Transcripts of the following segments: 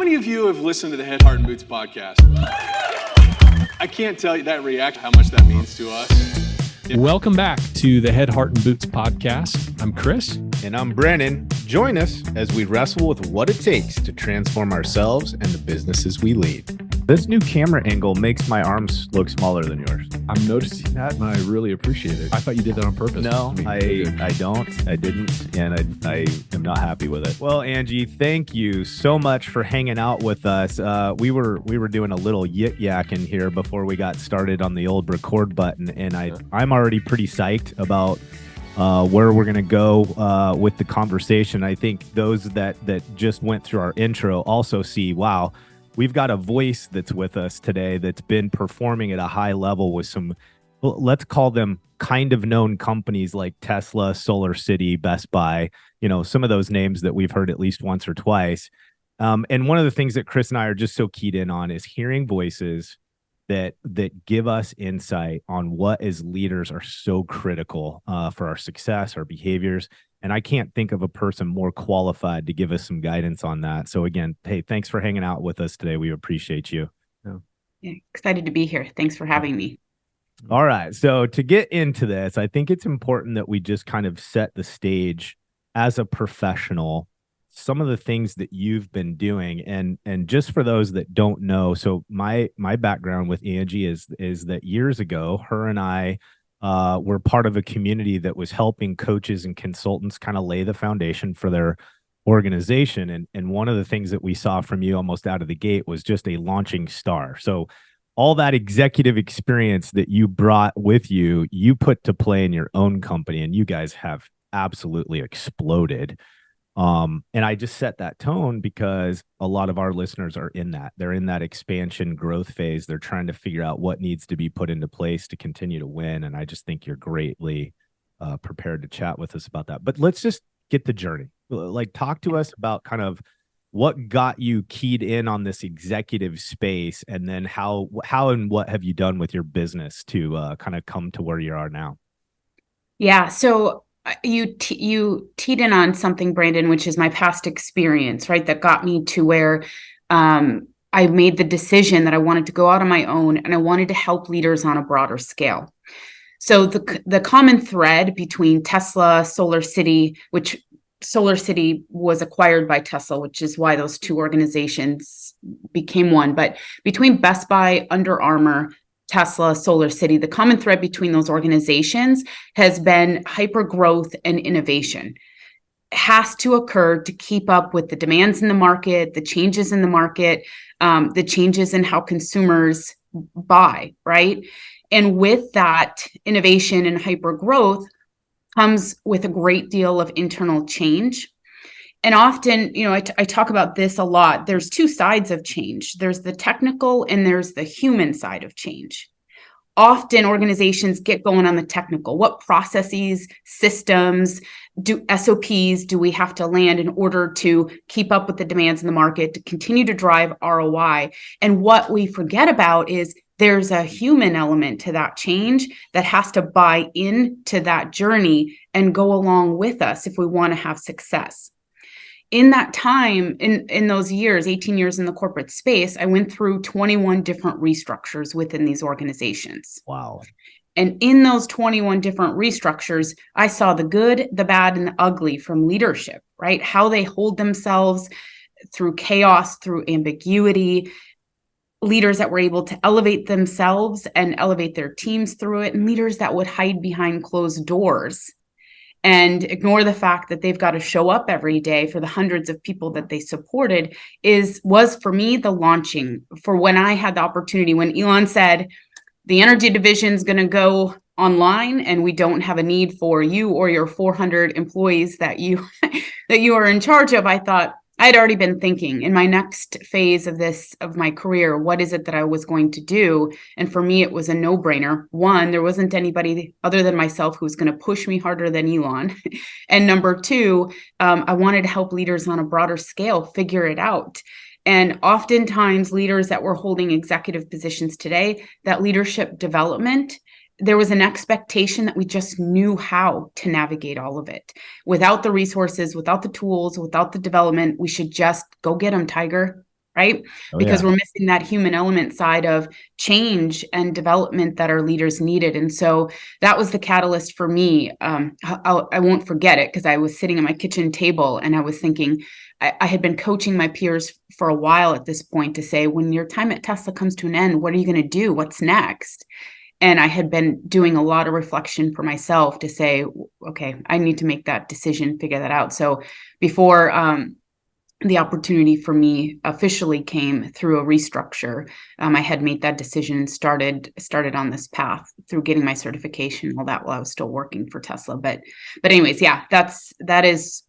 many of you have listened to the Head, Heart, and Boots podcast? I can't tell you that reaction, how much that means to us. Welcome back to the Head, Heart, and Boots podcast. I'm Chris. And I'm Brennan. Join us as we wrestle with what it takes to transform ourselves and the businesses we lead. This new camera angle makes my arms look smaller than yours. I'm noticing that, and I really appreciate it. I thought you did that on purpose. No, I didn't, and I am not happy with it. Well, Angie, thank you so much for hanging out with us. We were doing a little yik-yak in here before we got started on the old record button, and I'm already pretty psyched about where we're going to go with the conversation. I think those that just went through our intro also see, wow, we've got a voice that's with us today that's been performing at a high level with some, let's call them kind of known companies like Tesla, Solar City, Best Buy, some of those names that we've heard at least once or twice. And one of the things that Chris and I are just so keyed in on is hearing voices that give us insight on what as leaders are so critical for our success, our behaviors. And I can't think of a person more qualified to give us some guidance on that. So again, hey, thanks for hanging out with us today. We appreciate you. Yeah, excited to be here. Thanks for having me. All right. So to get into this, I think it's important that we just kind of set the stage as a professional, some of the things that you've been doing. And just for those that don't know, so my background with Angie is that years ago, her and I were part of a community that was helping coaches and consultants kind of lay the foundation for their organization. And one of the things that we saw from you almost out of the gate was just a launching star. So all that executive experience that you brought with you, you put to play in your own company, and you guys have absolutely exploded. And I just set that tone because a lot of our listeners are in that. They're in that expansion growth phase. They're trying to figure out what needs to be put into place to continue to win. And I just think you're greatly prepared to chat with us about that. But let's just get the journey. Like, talk to us about kind of what got you keyed in on this executive space, and then how and what have you done with your business to kind of come to where you are now? Yeah. So you teed in on something, Brandon, which is my past experience, right? That got me to where I made the decision that I wanted to go out on my own, and I wanted to help leaders on a broader scale. So the common thread between Tesla, Solar City, which Solar City was acquired by Tesla, which is why those two organizations became one. But between Best Buy, Under Armour, Tesla, Solar City, the common thread between those organizations has been hyper growth and innovation. It has to occur to keep up with the demands in the market, the changes in the market, the changes in how consumers buy, right? And with that innovation and hyper growth comes with a great deal of internal change. And often, I talk about this a lot. There's two sides of change. There's the technical and there's the human side of change. Often organizations get going on the technical. What processes, systems, SOPs do we have to land in order to keep up with the demands in the market, to continue to drive ROI? And what we forget about is there's a human element to that change that has to buy into that journey and go along with us if we want to have success. In that time, in those years, 18 years in the corporate space, I went through 21 different restructures within these organizations. Wow. And in those 21 different restructures, I saw the good, the bad, and the ugly from leadership, right? How they hold themselves through chaos, through ambiguity, leaders that were able to elevate themselves and elevate their teams through it, and leaders that would hide behind closed doors and ignore the fact that they've got to show up every day for the hundreds of people that they supported was for me the launching for when I had the opportunity, when Elon said the energy division is going to go online and we don't have a need for you or your 400 employees that you are in charge of. I thought, I had already been thinking in my next phase of my career, what is it that I was going to do? And for me, it was a no-brainer. One, there wasn't anybody other than myself who was going to push me harder than Elon. And number two, I wanted to help leaders on a broader scale figure it out. And oftentimes leaders that were holding executive positions today, that leadership development, there was an expectation that we just knew how to navigate all of it. Without the resources, without the tools, without the development, we should just go get them, Tiger. right? Oh, Because yeah. we're missing that human element side of change and development that our leaders needed. And so that was the catalyst for me. I won't forget it, because I was sitting at my kitchen table and I was thinking, I had been coaching my peers for a while at this point to say, when your time at Tesla comes to an end, what are you going to do? What's next? And I had been doing a lot of reflection for myself to say, okay, I need to make that decision, figure that out. So before the opportunity for me officially came through a restructure, I had made that decision and started on this path through getting my certification and all that while I was still working for Tesla. But anyways, yeah, that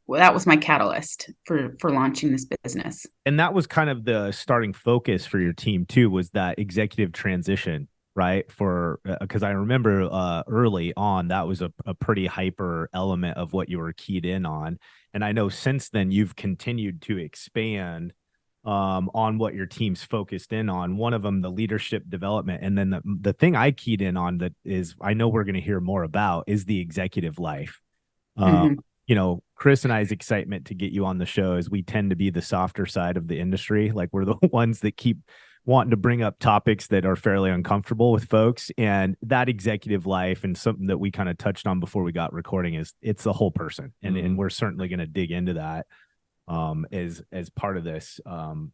was my catalyst for launching this business. And that was kind of the starting focus for your team too, was that executive transition, right? For because I remember early on, that was a pretty hyper element of what you were keyed in on. And I know since then you've continued to expand on what your team's focused in on. One of them, the leadership development. And then the thing I keyed in on that is, I know we're going to hear more about, is the executive life. Mhm. You know, Chris and I's excitement to get you on the show is we tend to be the softer side of the industry. Like, we're the ones that keep wanting to bring up topics that are fairly uncomfortable with folks. And that executive life, and something that we kind of touched on before we got recording, is it's the whole person. And we're certainly going to dig into that as part of this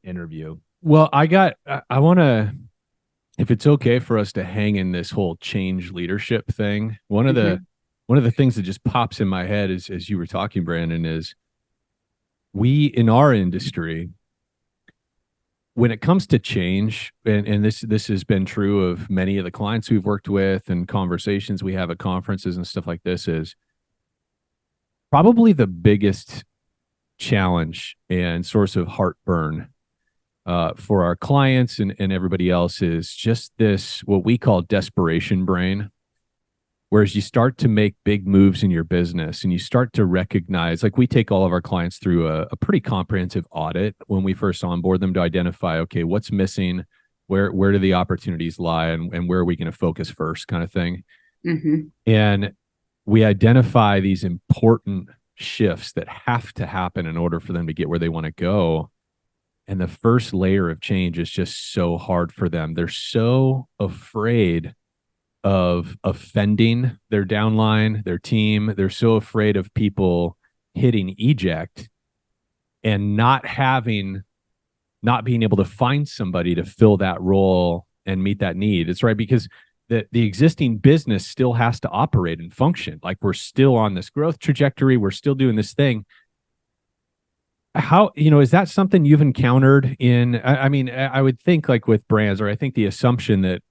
interview. Well, I want to, if it's okay for us to hang in this whole change leadership thing, one of the things that just pops in my head is, as you were talking, Brandon, is we in our industry, when it comes to change, and this has been true of many of the clients we've worked with and conversations we have at conferences and stuff like this, is probably the biggest challenge and source of heartburn for our clients and everybody else, is just this, what we call desperation brain. Whereas you start to make big moves in your business and you start to recognize, like, we take all of our clients through a pretty comprehensive audit when we first onboard them to identify, okay, what's missing, where do the opportunities lie, and where are we going to focus first, kind of thing. Mhm. And we identify these important shifts that have to happen in order for them to get where they want to go. And the first layer of change is just so hard for them. They're so afraid of offending their downline, their team. They're so afraid of people hitting eject and not being able to find somebody to fill that role and meet that need. It's right, because the existing business still has to operate and function. Like, we're still on this growth trajectory. We're still doing this thing. How, is that something you've encountered in, I mean, I would think, like, with brands, or I think the assumption that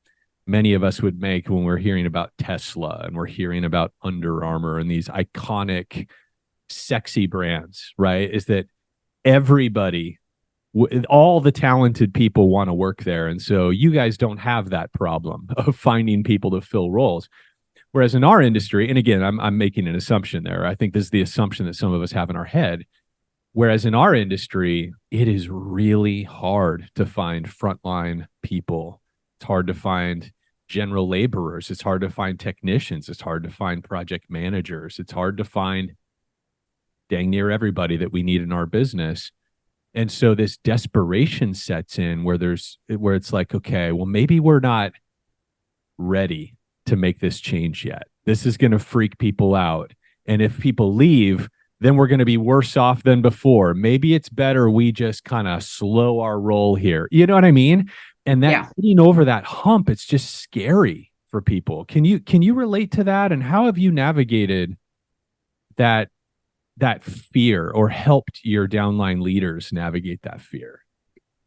many of us would make when we're hearing about Tesla and we're hearing about Under Armour and these iconic, sexy brands, right, is that everybody, all the talented people want to work there. And so you guys don't have that problem of finding people to fill roles. Whereas in our industry, and again, I'm making an assumption there. I think this is the assumption that some of us have in our head. Whereas in our industry, it is really hard to find frontline people. It's hard to find general laborers. It's hard to find technicians. It's hard to find project managers. It's hard to find dang near everybody that we need in our business. And so this desperation sets in where it's like, okay, well, maybe we're not ready to make this change yet. This is going to freak people out. And if people leave, then we're going to be worse off than before. Maybe it's better we just kind of slow our roll here. You know what I mean? And that getting over that hump, it's just scary for people. Can you relate to that? And how have you navigated that fear, or helped your downline leaders navigate that fear?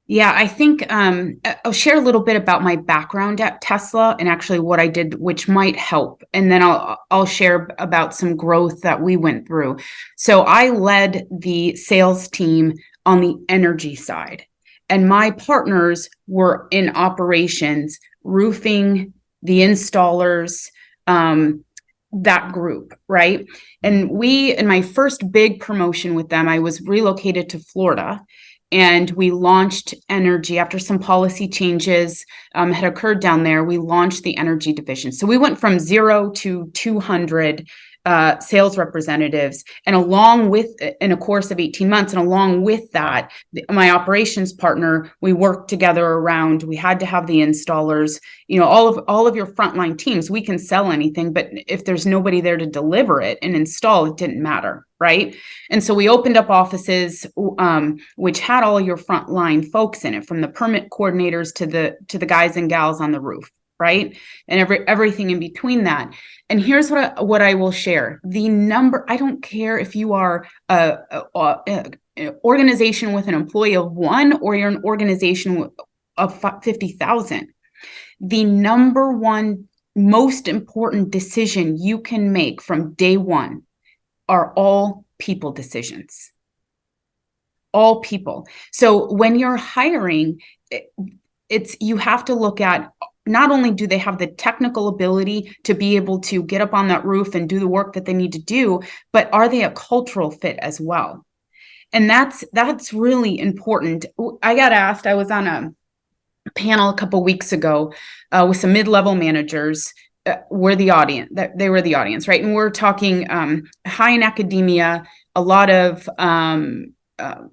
Yeah, I think I'll share a little bit about my background at Tesla and actually what I did, which might help. And then I'll share about some growth that we went through. So I led the sales team on the energy side, and my partners were in operations, roofing, the installers, that group, right? And in my first big promotion with them, I was relocated to Florida. And we launched energy after some policy changes had occurred down there. We launched the energy division. So we went from 0 to 200 sales representatives, and along with, in a course of 18 months, and along with that, my operations partner, we worked together around, we had to have the installers, all of your frontline teams. We can sell anything, but if there's nobody there to deliver it and install, it didn't matter, right? And so we opened up offices, which had all your frontline folks in it, from the permit coordinators to the guys and gals on the roof, right? And everything in between that. And here's what I will share. The number, I don't care if you are an organization with an employee of 1 or you're an organization of 50,000. The number one most important decision you can make from day one are all people decisions. All people. So when you're hiring, you have to look at, not only do they have the technical ability to be able to get up on that roof and do the work that they need to do, but are they a cultural fit as well? And that's really important. I got asked, I was on a panel a couple weeks ago with some mid-level managers. They were the audience, right? And we're talking high in academia, a lot of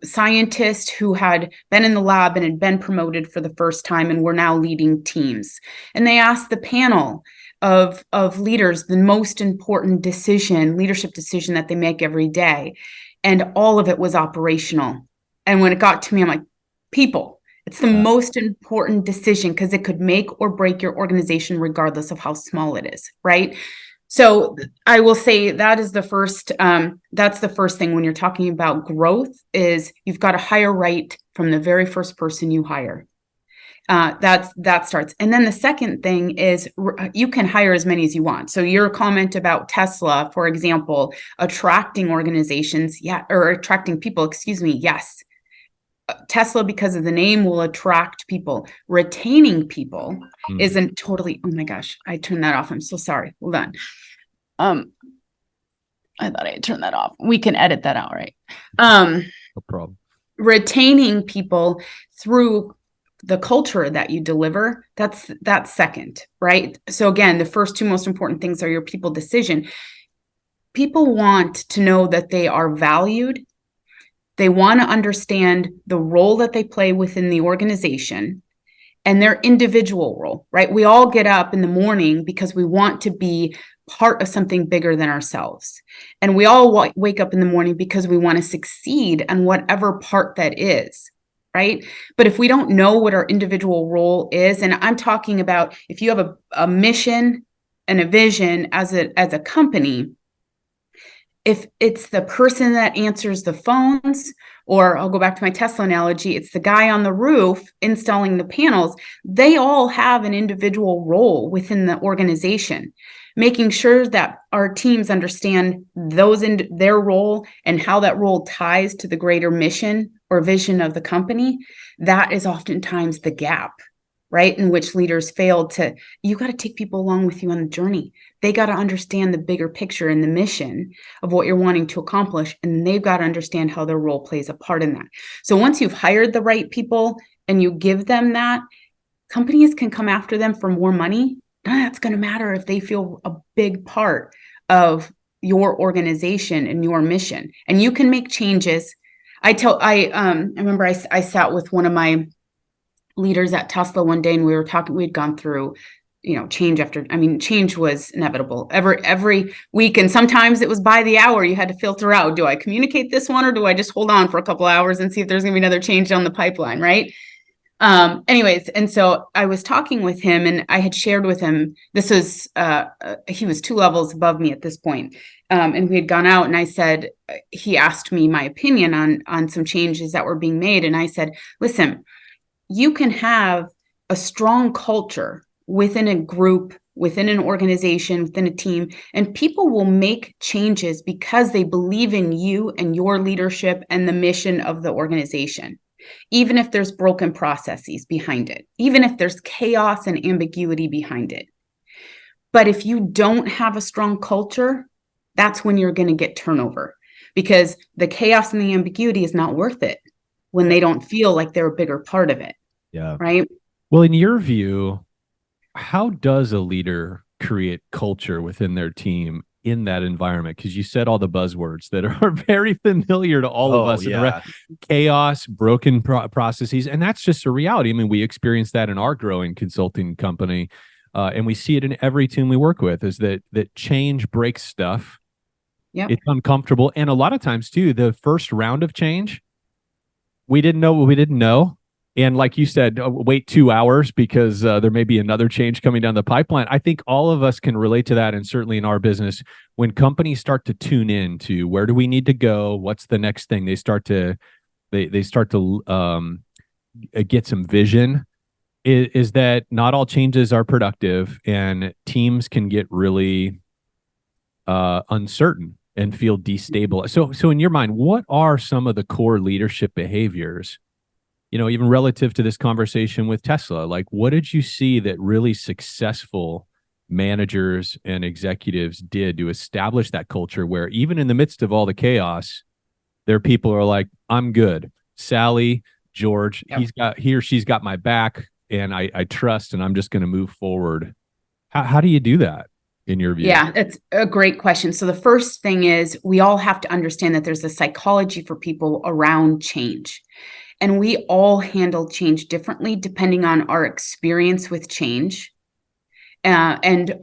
scientists who had been in the lab and had been promoted for the first time and were now leading teams. And they asked the panel of leaders the most important leadership decision that they make every day. And all of it was operational. And when it got to me, I'm like, people. It's the most important decision because it could make or break your organization regardless of how small it is, right? So I will say that is that's the first thing when you're talking about growth, is you've got to hire right from the very first person you hire. That starts. And then the second thing is you can hire as many as you want. So your comment about Tesla, for example, attracting organizations, or attracting people, yes. Tesla, because of the name, will attract people. Retaining people isn't totally, oh my gosh, I turned that off. I'm so sorry. Hold on. I thought I had turned that off. We can edit that out, right? No problem. Retaining people through the culture that you deliver, that's second, right? So again, the first two most important things are your people decision. People want to know that they are valued. They want to understand the role that they play within the organization and their individual role, right? We all get up in the morning because we want to be part of something bigger than ourselves. And we all wake up in the morning because we want to succeed on whatever part that is, right? But if we don't know what our individual role is, and I'm talking about if you have a mission and a vision as a company, if it's the person that answers the phones, or I'll go back to my Tesla analogy, it's the guy on the roof installing the panels, they all have an individual role within the organization. Making sure that our teams understand those in their role and how that role ties to the greater mission or vision of the company, that is oftentimes the gap, right? In which leaders fail to, you got to take people along with you on the journey. They got to understand the bigger picture and the mission of what you're wanting to accomplish. And they've got to understand how their role plays a part in that. So once you've hired the right people and you give them that, companies can come after them for more money. None of that's going to matter if they feel a big part of your organization and your mission. And you can make changes. I remember I sat with one of my leaders at Tesla one day and we were talking, we'd gone through, change was inevitable every week. And sometimes it was by the hour. You had to filter out, do I communicate this one or do I just hold on for a couple hours and see if there's going to be another change on the pipeline, right? Anyways, and so I was talking with him and I had shared with him, this was, he was 2 levels above me at this point. And we had gone out and I said, he asked me my opinion on some changes that were being made. And I said, listen, you can have a strong culture within a group, within an organization, within a team, and people will make changes because they believe in you and your leadership and the mission of the organization. Even if there's broken processes behind it, even if there's chaos and ambiguity behind it. But if you don't have a strong culture, that's when you're going to get turnover, because the chaos and the ambiguity is not worth it when they don't feel like they're a bigger part of it. Yeah. Right. Well, in your view, how does a leader create culture within their team in that environment? Because you said all the buzzwords that are very familiar to all of us. Yeah. Chaos, broken processes, and that's just a reality. I mean, we experience that in our growing consulting company, and we see it in every team we work with. Is that change breaks stuff. Yep. It's uncomfortable, and a lot of times too, the first round of change, we didn't know what we didn't know. And like you said, wait 2 hours because there may be another change coming down the pipeline. I think all of us can relate to that. And certainly in our business, when companies start to tune in to where do we need to go? What's the next thing? They start to get some vision. Is that not all changes are productive, and teams can get really uncertain and feel destabilized. So in your mind, what are some of the core leadership behaviors, even relative to this conversation with Tesla? Like, what did you see that really successful managers and executives did to establish that culture where even in the midst of all the chaos, their people are like, I'm good. Sally, George, Yep. he or she's got my back, and I trust, and I'm just going to move forward. How do you do that in your view? Yeah, that's a great question. So the first thing is we all have to understand that there's a psychology for people around change. And we all handle change differently depending on our experience with change and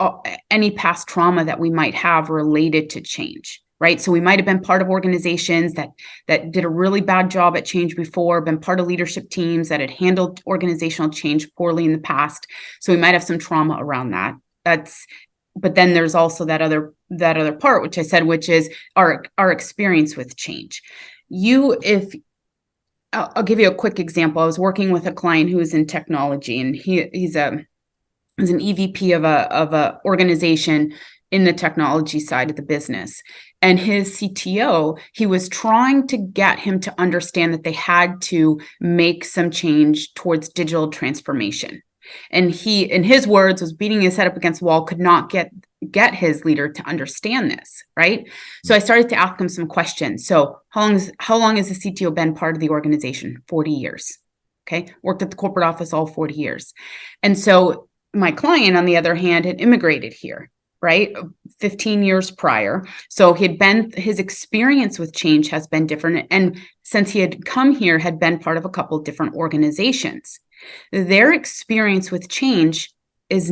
any past trauma that we might have related to change, right? So we might have been part of organizations that did a really bad job at change before, been part of leadership teams that had handled organizational change poorly in the past. So we might have some trauma around that. But then there's also that other part, which I said, which is our experience with change. I'll give you a quick example. I was working with a client who is in technology, and he's an EVP of a organization in the technology side of the business. And his CTO, he was trying to get him to understand that they had to make some change towards digital transformation. And he, in his words, was beating his head up against the wall, could not get his leader to understand this, right? So I started to ask him some questions. So how long has the CTO been part of the organization? 40 years. Okay. Worked at the corporate office all 40 years. And so my client, on the other hand, had immigrated here, right? 15 years prior. So his experience with change has been different. And since he had come here, had been part of a couple of different organizations. Their experience with change is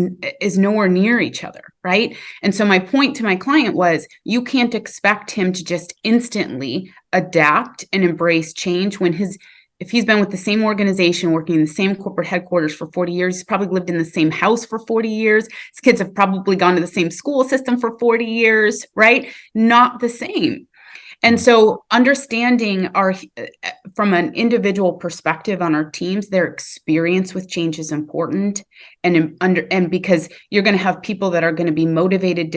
nowhere near each other, right? And so my point to my client was, you can't expect him to just instantly adapt and embrace change when if he's been with the same organization, working in the same corporate headquarters for 40 years, he's probably lived in the same house for 40 years. His kids have probably gone to the same school system for 40 years, right? Not the same. And so understanding from an individual perspective on our teams, their experience with change is important. And because you're going to have people that are going to be motivated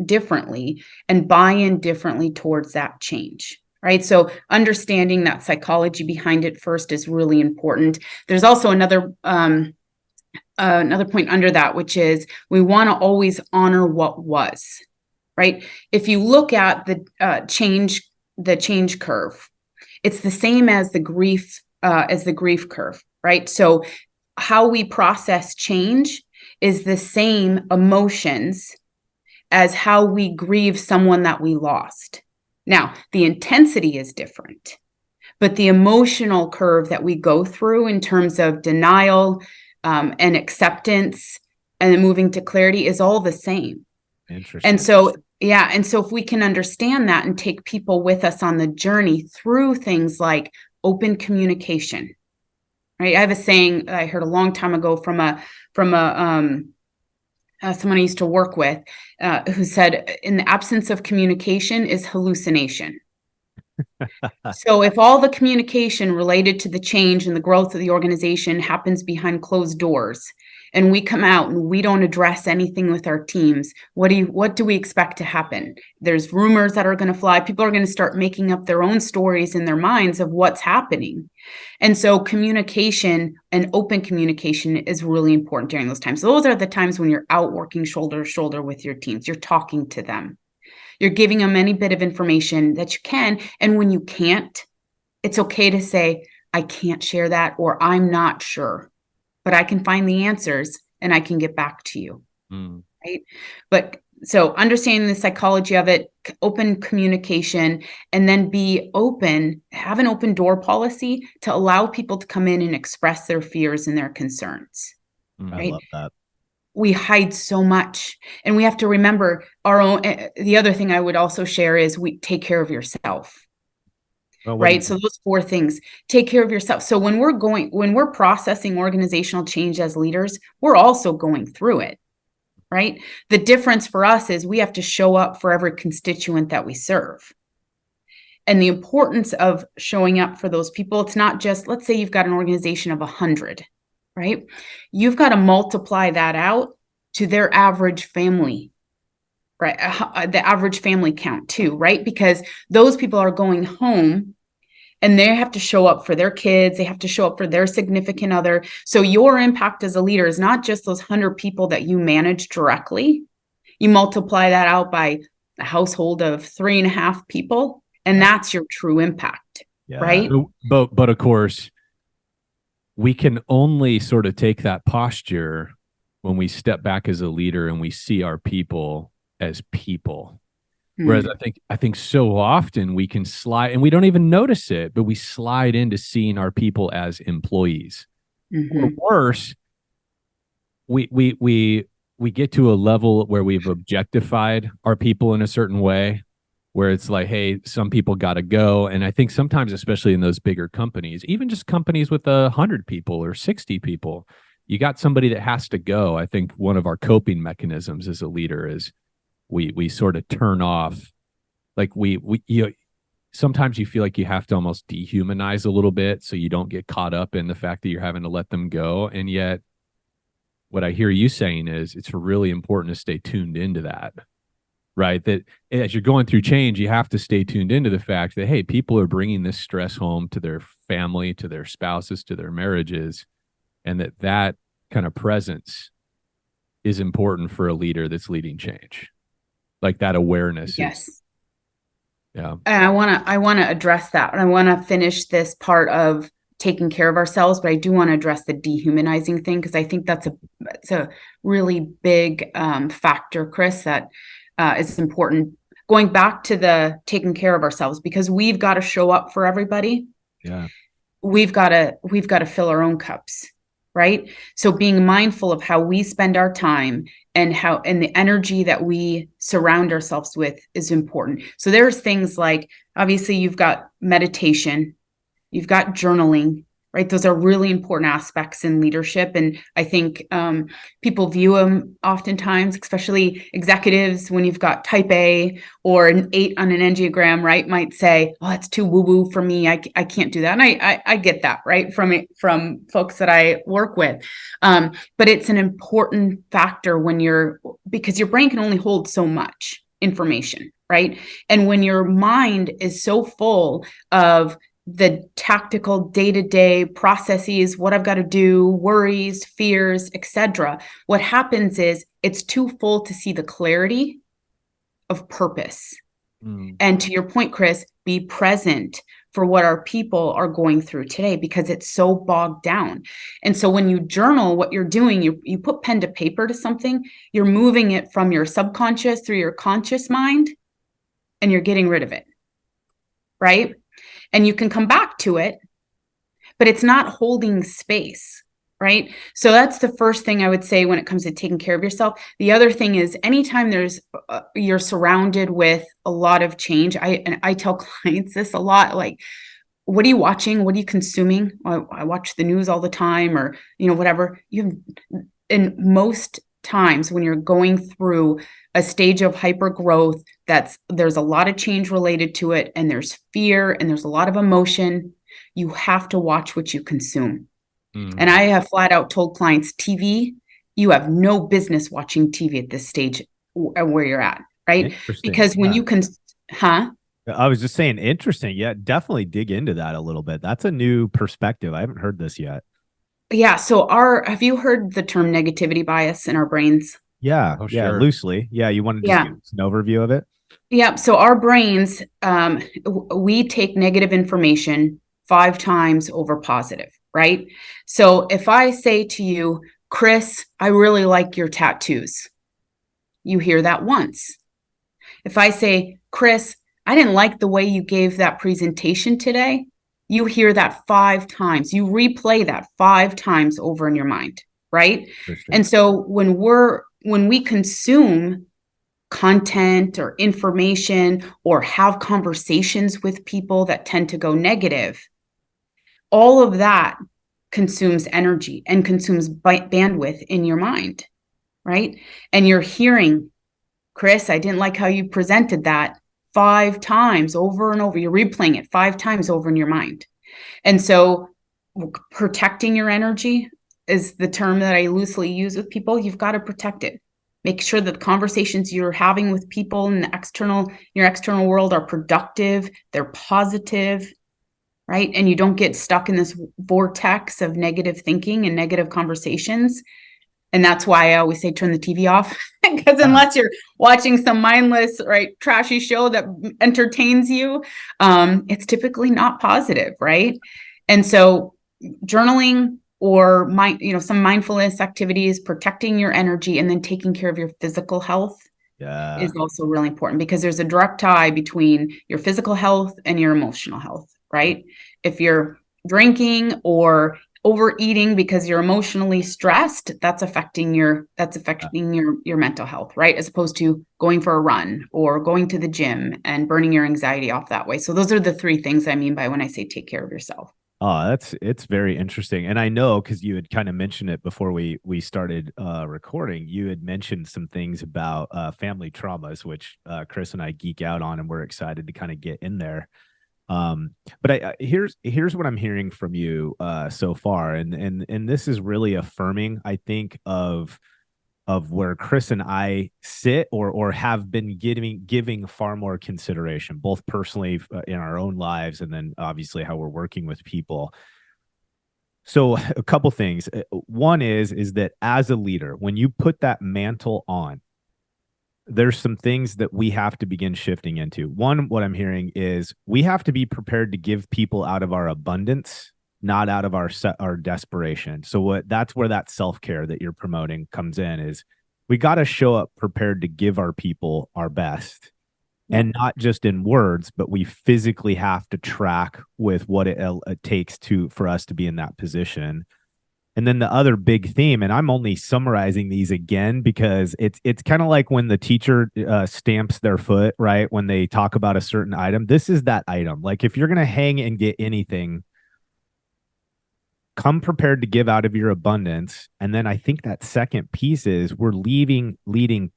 differently and buy in differently towards that change. Right. So understanding that psychology behind it first is really important. There's also another point under that, which is we want to always honor what was. Right. If you look at the change curve, it's the same as the grief curve, right? So how we process change is the same emotions as how we grieve someone that we lost. Now, the intensity is different, but the emotional curve that we go through in terms of denial and acceptance and then moving to clarity is all the same. Interesting. And so if we can understand that and take people with us on the journey through things like open communication, right? I have a saying that I heard a long time ago from someone I used to work with, who said, in the absence of communication is hallucination. So if all the communication related to the change and the growth of the organization happens behind closed doors, and we come out and we don't address anything with our teams, what do we expect to happen? There's rumors that are going to fly. People are going to start making up their own stories in their minds of what's happening. And so communication and open communication is really important during those times. So those are the times when you're out working shoulder to shoulder with your teams. You're talking to them. You're giving them any bit of information that you can. And when you can't, it's okay to say, I can't share that, or I'm not sure, but I can find the answers and I can get back to you. Right. But So understanding the psychology of it, open communication, and then be open, have an open door policy to allow people to come in and express their fears and their concerns. I Right? love that. We hide so much, and we have to remember our own. The other thing I would also share is we take care of yourself. Well, Right. So those 4 things, take care of yourself. So when we're processing organizational change as leaders, we're also going through it. Right. The difference for us is we have to show up for every constituent that we serve. And the importance of showing up for those people, it's not just, let's say you've got an organization of 100, right? You've got to multiply that out to their average family, right? The average family count too, right? Because those people are going home and they have to show up for their kids. They have to show up for their significant other. So your impact as a leader is not just those 100 people that you manage directly. You multiply that out by a household of 3.5 people, and that's your true impact, right? But of course, we can only sort of take that posture when we step back as a leader and we see our people as people. Whereas I think so often we can slide, and we don't even notice it, but we slide into seeing our people as employees. Or worse, we get to a level where we've objectified our people in a certain way, where it's like, hey, some people got to go. And I think sometimes, especially in those bigger companies, even just companies with 100 people or 60 people, you got somebody that has to go. I think one of our coping mechanisms as a leader is we sort of turn off, like sometimes you feel like you have to almost dehumanize a little bit so you don't get caught up in the fact that you're having to let them go. And yet what I hear you saying is it's really important to stay tuned into that, right? That as you're going through change, you have to stay tuned into the fact that, hey, people are bringing this stress home to their family, to their spouses, to their marriages, and that kind of presence is important for a leader that's leading change. Like that awareness. Yes. Yeah. And I want to address that. And I want to finish this part of taking care of ourselves, but I do want to address the dehumanizing thing, because I think it's a really big factor, Chris, that is important. Going back to the taking care of ourselves, because we've got to show up for everybody. Yeah. We've got to fill our own cups, right? So being mindful of how we spend our time and the energy that we surround ourselves with is important. So there's things like, obviously you've got meditation, you've got journaling, right? Those are really important aspects in leadership. And I think people view them oftentimes, especially executives, when you've got type A or an 8 on an Enneagram, right? Might say, oh, that's too woo-woo for me. I can't do that. And I get that, right? From folks that I work with. But it's an important factor because your brain can only hold so much information, right? And when your mind is so full of the tactical day-to-day processes, what I've got to do, worries, fears, etc., what happens is it's too full to see the clarity of purpose. And to your point, Chris, be present for what our people are going through today, because it's so bogged down. And so when you journal, what you're doing, you put pen to paper to something, you're moving it from your subconscious through your conscious mind, and you're getting rid of it, right? And you can come back to it, but it's not holding space, right? So that's the first thing I would say when it comes to taking care of yourself. The other thing is, anytime you're surrounded with a lot of change, I tell clients this a lot, like, what are you watching? What are you consuming? I watch the news all the time, or, whatever. In most times when you're going through a stage of hyper growth, there's a lot of change related to it, and there's fear and there's a lot of emotion, you have to watch what you consume. And I have flat out told clients, TV, you have no business watching TV at this stage where you're at, right? Because when you can, I was just saying, interesting. Yeah, definitely dig into that a little bit. That's a new perspective. I haven't heard this yet. Yeah. So have you heard the term negativity bias in our brains? Yeah. Oh, yeah. sure. Loosely. Yeah. You want to just give us an overview of it? Yeah. So our brains, we take negative information 5 times over positive, right? So if I say to you, Chris, I really like your tattoos, you hear that once. If I say, Chris, I didn't like the way you gave that presentation today, you hear that 5 times. You replay that 5 times over in your mind, right? And so when we consume content or information or have conversations with people that tend to go negative, all of that consumes energy and consumes bandwidth in your mind, right? And you're hearing, Chris, I didn't like how you presented that 5 times over and over. You're replaying it 5 times over in your mind. And so protecting your energy is the term that I loosely use with people. You've got to protect it. Make sure that the conversations you're having with people in your external world are productive, they're positive, right? And you don't get stuck in this vortex of negative thinking and negative conversations. And that's why I always say turn the TV off, because unless you're watching some mindless, right, trashy show that entertains you, it's typically not positive, right? And so journaling or some mindfulness activities, protecting your energy, and then taking care of your physical health is also really important, because there's a direct tie between your physical health and your emotional health, right? If you're drinking or overeating because you're emotionally stressed, that's affecting your mental health, right? As opposed to going for a run or going to the gym and burning your anxiety off that way. So those are the 3 things I mean by when I say take care of yourself. Oh, it's very interesting. And I know, because you had kind of mentioned it before we started recording, you had mentioned some things about family traumas, which Chris and I geek out on, and we're excited to kind of get in there. But here's what I'm hearing from you so far, and this is really affirming, I think, of where Chris and I sit or have been giving far more consideration, both personally in our own lives, and then obviously how we're working with people. So a couple things. One is that as a leader, when you put that mantle on, there's some things that we have to begin shifting into. One, what I'm hearing is we have to be prepared to give people out of our abundance, not out of our desperation. So that's where that self-care that you're promoting comes in, is we got to show up prepared to give our people our best, and not just in words, but we physically have to track with what it takes for us to be in that position. And then the other big theme, and I'm only summarizing these again because it's kind of like when the teacher stamps their foot, right? When they talk about a certain item, this is that item. Like if you're going to hang and get anything, come prepared to give out of your abundance. And then I think that second piece is we're leading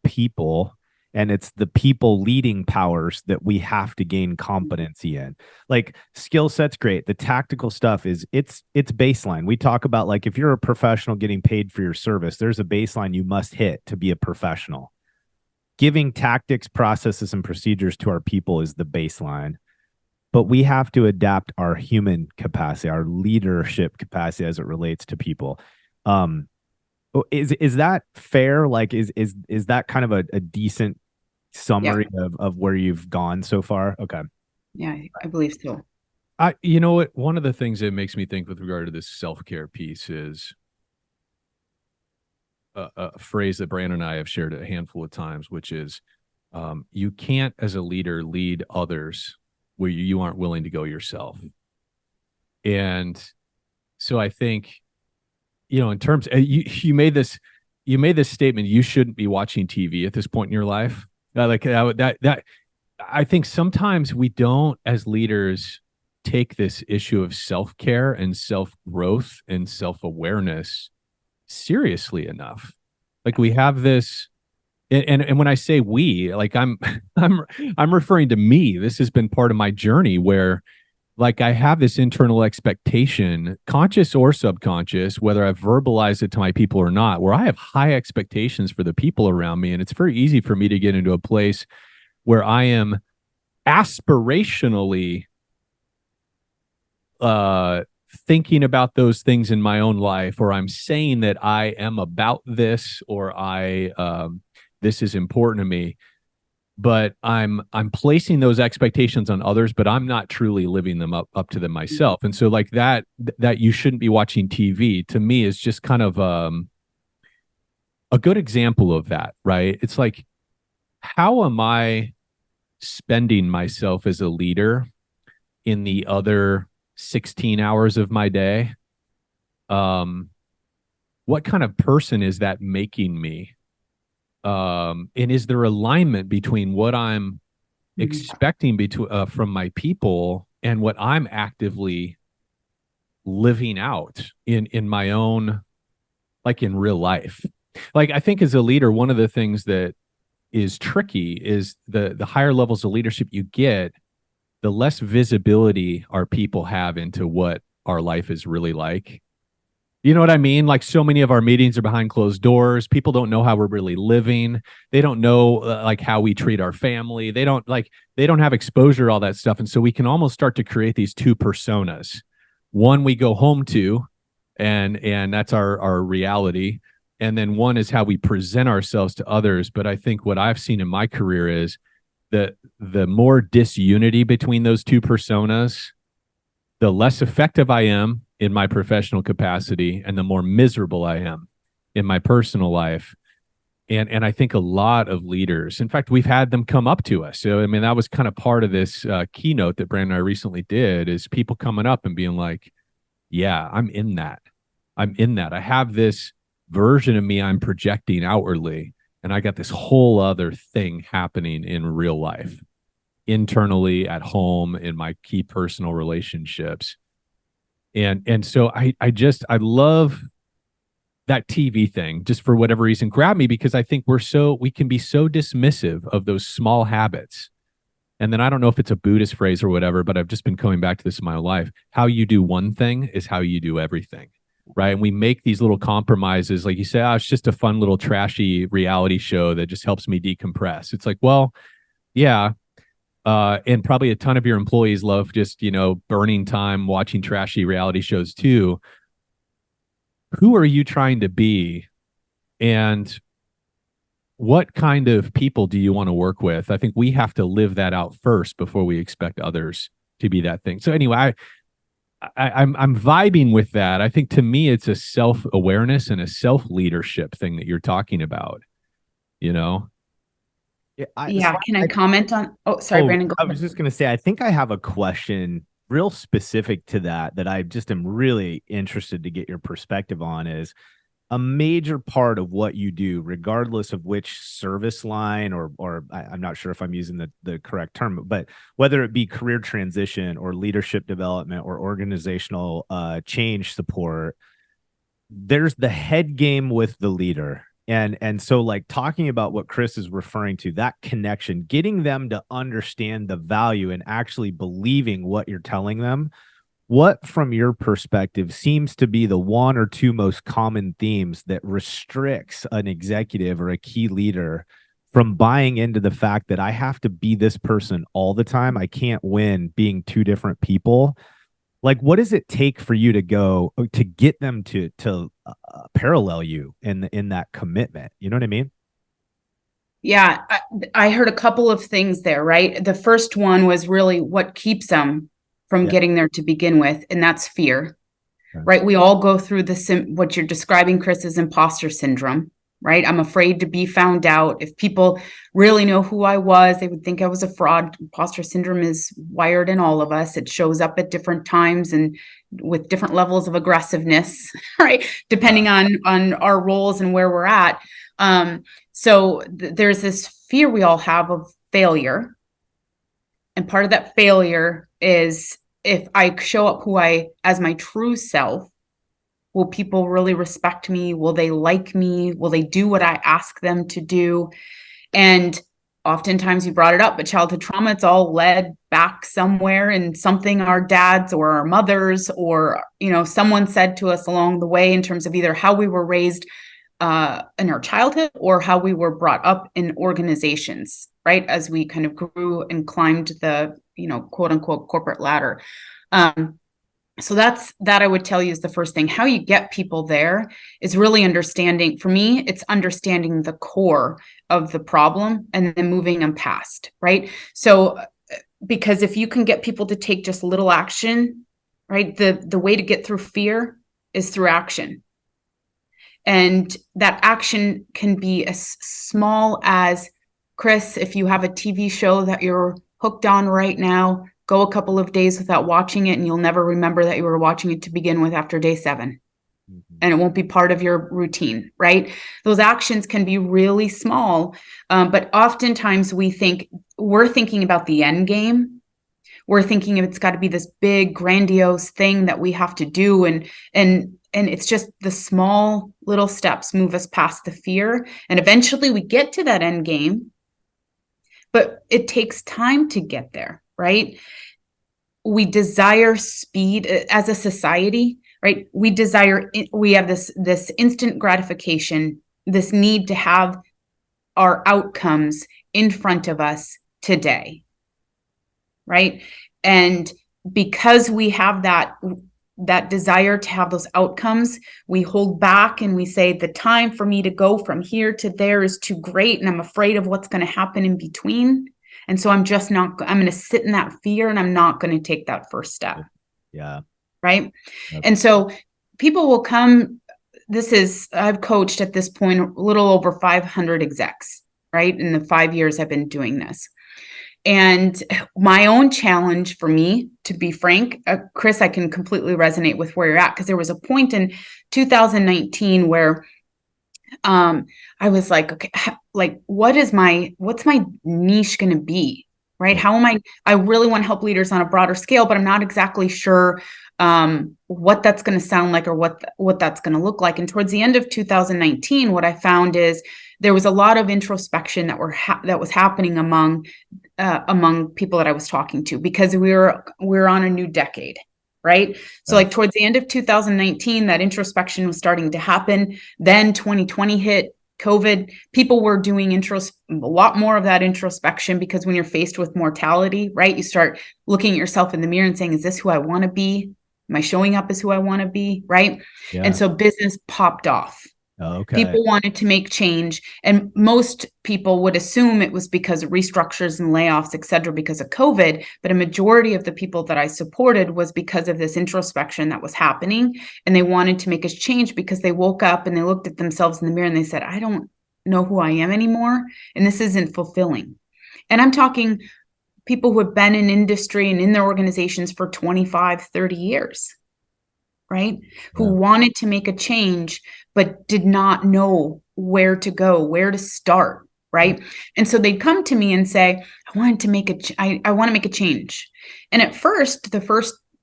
people, and it's the people leading powers that we have to gain competency in. Like skill set's great. The tactical stuff it's baseline. We talk about, like, if you're a professional getting paid for your service, there's a baseline you must hit to be a professional. Giving tactics, processes, and procedures to our people is the baseline. But we have to adapt our human capacity, our leadership capacity as it relates to people. Is that fair? Like, is that kind of a decent summary of where you've gone so far? Okay. Yeah, I believe so. You know what? One of the things that makes me think with regard to this self-care piece is a phrase that Brandon and I have shared a handful of times, which is you can't, as a leader, lead others where you aren't willing to go yourself. And so I think, in terms, you made this statement, you shouldn't be watching TV at this point in your life. That I think sometimes we don't, as leaders, take this issue of self-care and self-growth and self-awareness seriously enough. Like we have this, and when I say we, like I'm referring to me. This has been part of my journey where, like, I have this internal expectation, conscious or subconscious, whether I've verbalized it to my people or not, where I have high expectations for the people around me. And it's very easy for me to get into a place where I am aspirationally thinking about those things in my own life, or I'm saying that I am about this, or this is important to me. But I'm placing those expectations on others, but I'm not truly living them up to them myself. And so, like that you shouldn't be watching TV, to me, is just kind of a good example of that, right? It's like how am I spending myself as a leader in the other 16 hours of my day? What kind of person is that making me? And is there alignment between what I'm expecting from my people and what I'm actively living out in my own, like in real life? Like, I think as a leader, one of the things that is tricky is the higher levels of leadership you get, the less visibility our people have into what our life is really like. You know what I mean? Like, so many of our meetings are behind closed doors. People don't know how we're really living. They don't know like how we treat our family. They don't have exposure to all that stuff. And so we can almost start to create these two personas. One we go home to, and that's our reality. And then one is how we present ourselves to others. But I think what I've seen in my career is that the more disunity between those two personas, the less effective I am in my professional capacity, and the more miserable I am in my personal life. And I think a lot of leaders, in fact, we've had them come up to us. So, I mean, that was kind of part of this keynote that Brandon and I recently did, is people coming up and being like, yeah, I'm in that. I have this version of me I'm projecting outwardly, and I got this whole other thing happening in real life, internally, at home, in my key personal relationships. And so I love that TV thing, just for whatever reason, grabbed me, because I think we can be so dismissive of those small habits. And then I don't know if it's a Buddhist phrase or whatever, but I've just been coming back to this in my life. How you do one thing is how you do everything, right? And we make these little compromises. Like you say, oh, it's just a fun little trashy reality show that just helps me decompress. It's like, well, yeah. And probably a ton of your employees love just, burning time watching trashy reality shows too. Who are you trying to be? And what kind of people do you want to work with? I think we have to live that out first before we expect others to be that thing. So anyway, I'm vibing with that. I think, to me, it's a self-awareness and a self-leadership thing that you're talking about, Yeah, Can I comment on? Oh, sorry, Brandon. Go I ahead. was just going to say, I think I have a question real specific to that I just am really interested to get your perspective on. Is a major part of what you do, regardless of which service line, or I'm not sure if I'm using the correct term, but whether it be career transition or leadership development or organizational change support, there's the head game with the leader. And so, like, talking about what Chris is referring to, that connection, getting them to understand the value and actually believing what you're telling them. What, from your perspective, seems to be the one or two most common themes that restricts an executive or a key leader from buying into the fact that I have to be this person all the time? I can't win being two different people. Like, what does it take for you to get them to parallel you in that commitment? You know what I mean? Yeah, I heard a couple of things there, right? The first one was really what keeps them from getting there to begin with, and that's fear, right? We all go through what you're describing, Chris, is imposter syndrome, right? I'm afraid to be found out. If people really know who I was, they would think I was a fraud. Imposter syndrome is wired in all of us. It shows up at different times and with different levels of aggressiveness, right? Depending on our roles and where we're at. So there's this fear we all have of failure. And part of that failure is, if I show up as my true self, will people really respect me? Will they like me? Will they do what I ask them to do? And oftentimes, you brought it up, but childhood trauma, it's all led back somewhere in something our dads or our mothers or, someone said to us along the way, in terms of either how we were raised in our childhood or how we were brought up in organizations, right? As we kind of grew and climbed the, quote unquote corporate ladder. So that I would tell you is the first thing. How you get people there is really understanding. For me, it's understanding the core of the problem and then moving them past, right? So, because if you can get people to take just little action, right? The way to get through fear is through action. And that action can be as small as Chris, if you have a TV show that you're hooked on right now, go a couple of days without watching it and you'll never remember that you were watching it to begin with after day 7. And it won't be part of your routine, right? Those actions can be really small, but oftentimes we're thinking about the end game. We're thinking it's got to be this big, grandiose thing that we have to do, and it's just the small little steps move us past the fear, and eventually we get to that end game. But it takes time to get there, right? We desire speed as a society. Right? We have this instant gratification, this need to have our outcomes in front of us today. Right? And because we have that desire to have those outcomes, we hold back and we say the time for me to go from here to there is too great, and I'm afraid of what's going to happen in between. And so I'm going to sit in that fear, and I'm not going to take that first step. Yeah. Right. Yep. And so people will come. I've coached at this point a little over 500 execs, right? In the 5 years I've been doing this. And my own challenge for me, to be frank, Chris, I can completely resonate with where you're at, because there was a point in 2019 where I was like, okay, like what's my niche going to be? Right. How am I really want to help leaders on a broader scale, but I'm not exactly sure what that's going to sound like or what that's going to look like. And towards the end of 2019, what I found is there was a lot of introspection that was happening among people that I was talking to, because we're on a new decade. Right. So like towards the end of 2019, that introspection was starting to happen. Then 2020 hit. COVID, people were doing a lot more of that introspection, because when you're faced with mortality, right, you start looking at yourself in the mirror and saying, is this who I want to be? Am I showing up as who I want to be? Right. Yeah. And so business popped off. Okay. People wanted to make change. And most people would assume it was because of restructures and layoffs, et cetera, because of COVID. But a majority of the people that I supported was because of this introspection that was happening. And they wanted to make a change because they woke up and they looked at themselves in the mirror and they said, I don't know who I am anymore. And this isn't fulfilling. And I'm talking people who have been in industry and in their organizations for 25, 30 years. Right? Who wanted to make a change, but did not know where to go, where to start. Right. And so they'd come to me and say, I want to make a change. And at first,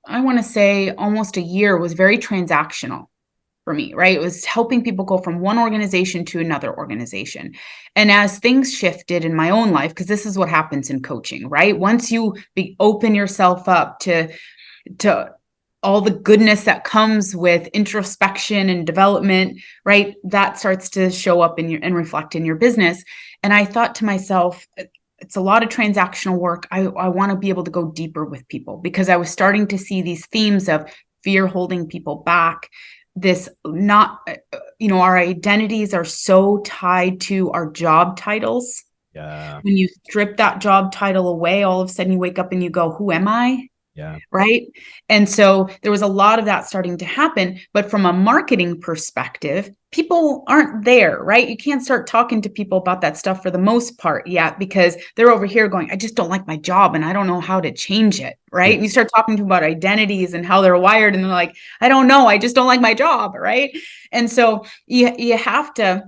I want to say almost a year was very transactional for me. Right. It was helping people go from one organization to another organization. And as things shifted in my own life, because this is what happens in coaching, right? Once you open yourself up to all the goodness that comes with introspection and development, right? That starts to show up and reflect in your business. And I thought to myself, it's a lot of transactional work. I want to be able to go deeper with people, because I was starting to see these themes of fear holding people back. Our identities are so tied to our job titles. Yeah. When you strip that job title away, all of a sudden you wake up and you go, who am I? Yeah. Right. And so there was a lot of that starting to happen. But from a marketing perspective, people aren't there, right? You can't start talking to people about that stuff for the most part yet, because they're over here going, I just don't like my job and I don't know how to change it. Right. And you start talking to them about identities and how they're wired, and they're like, I don't know, I just don't like my job. Right. And so you have to.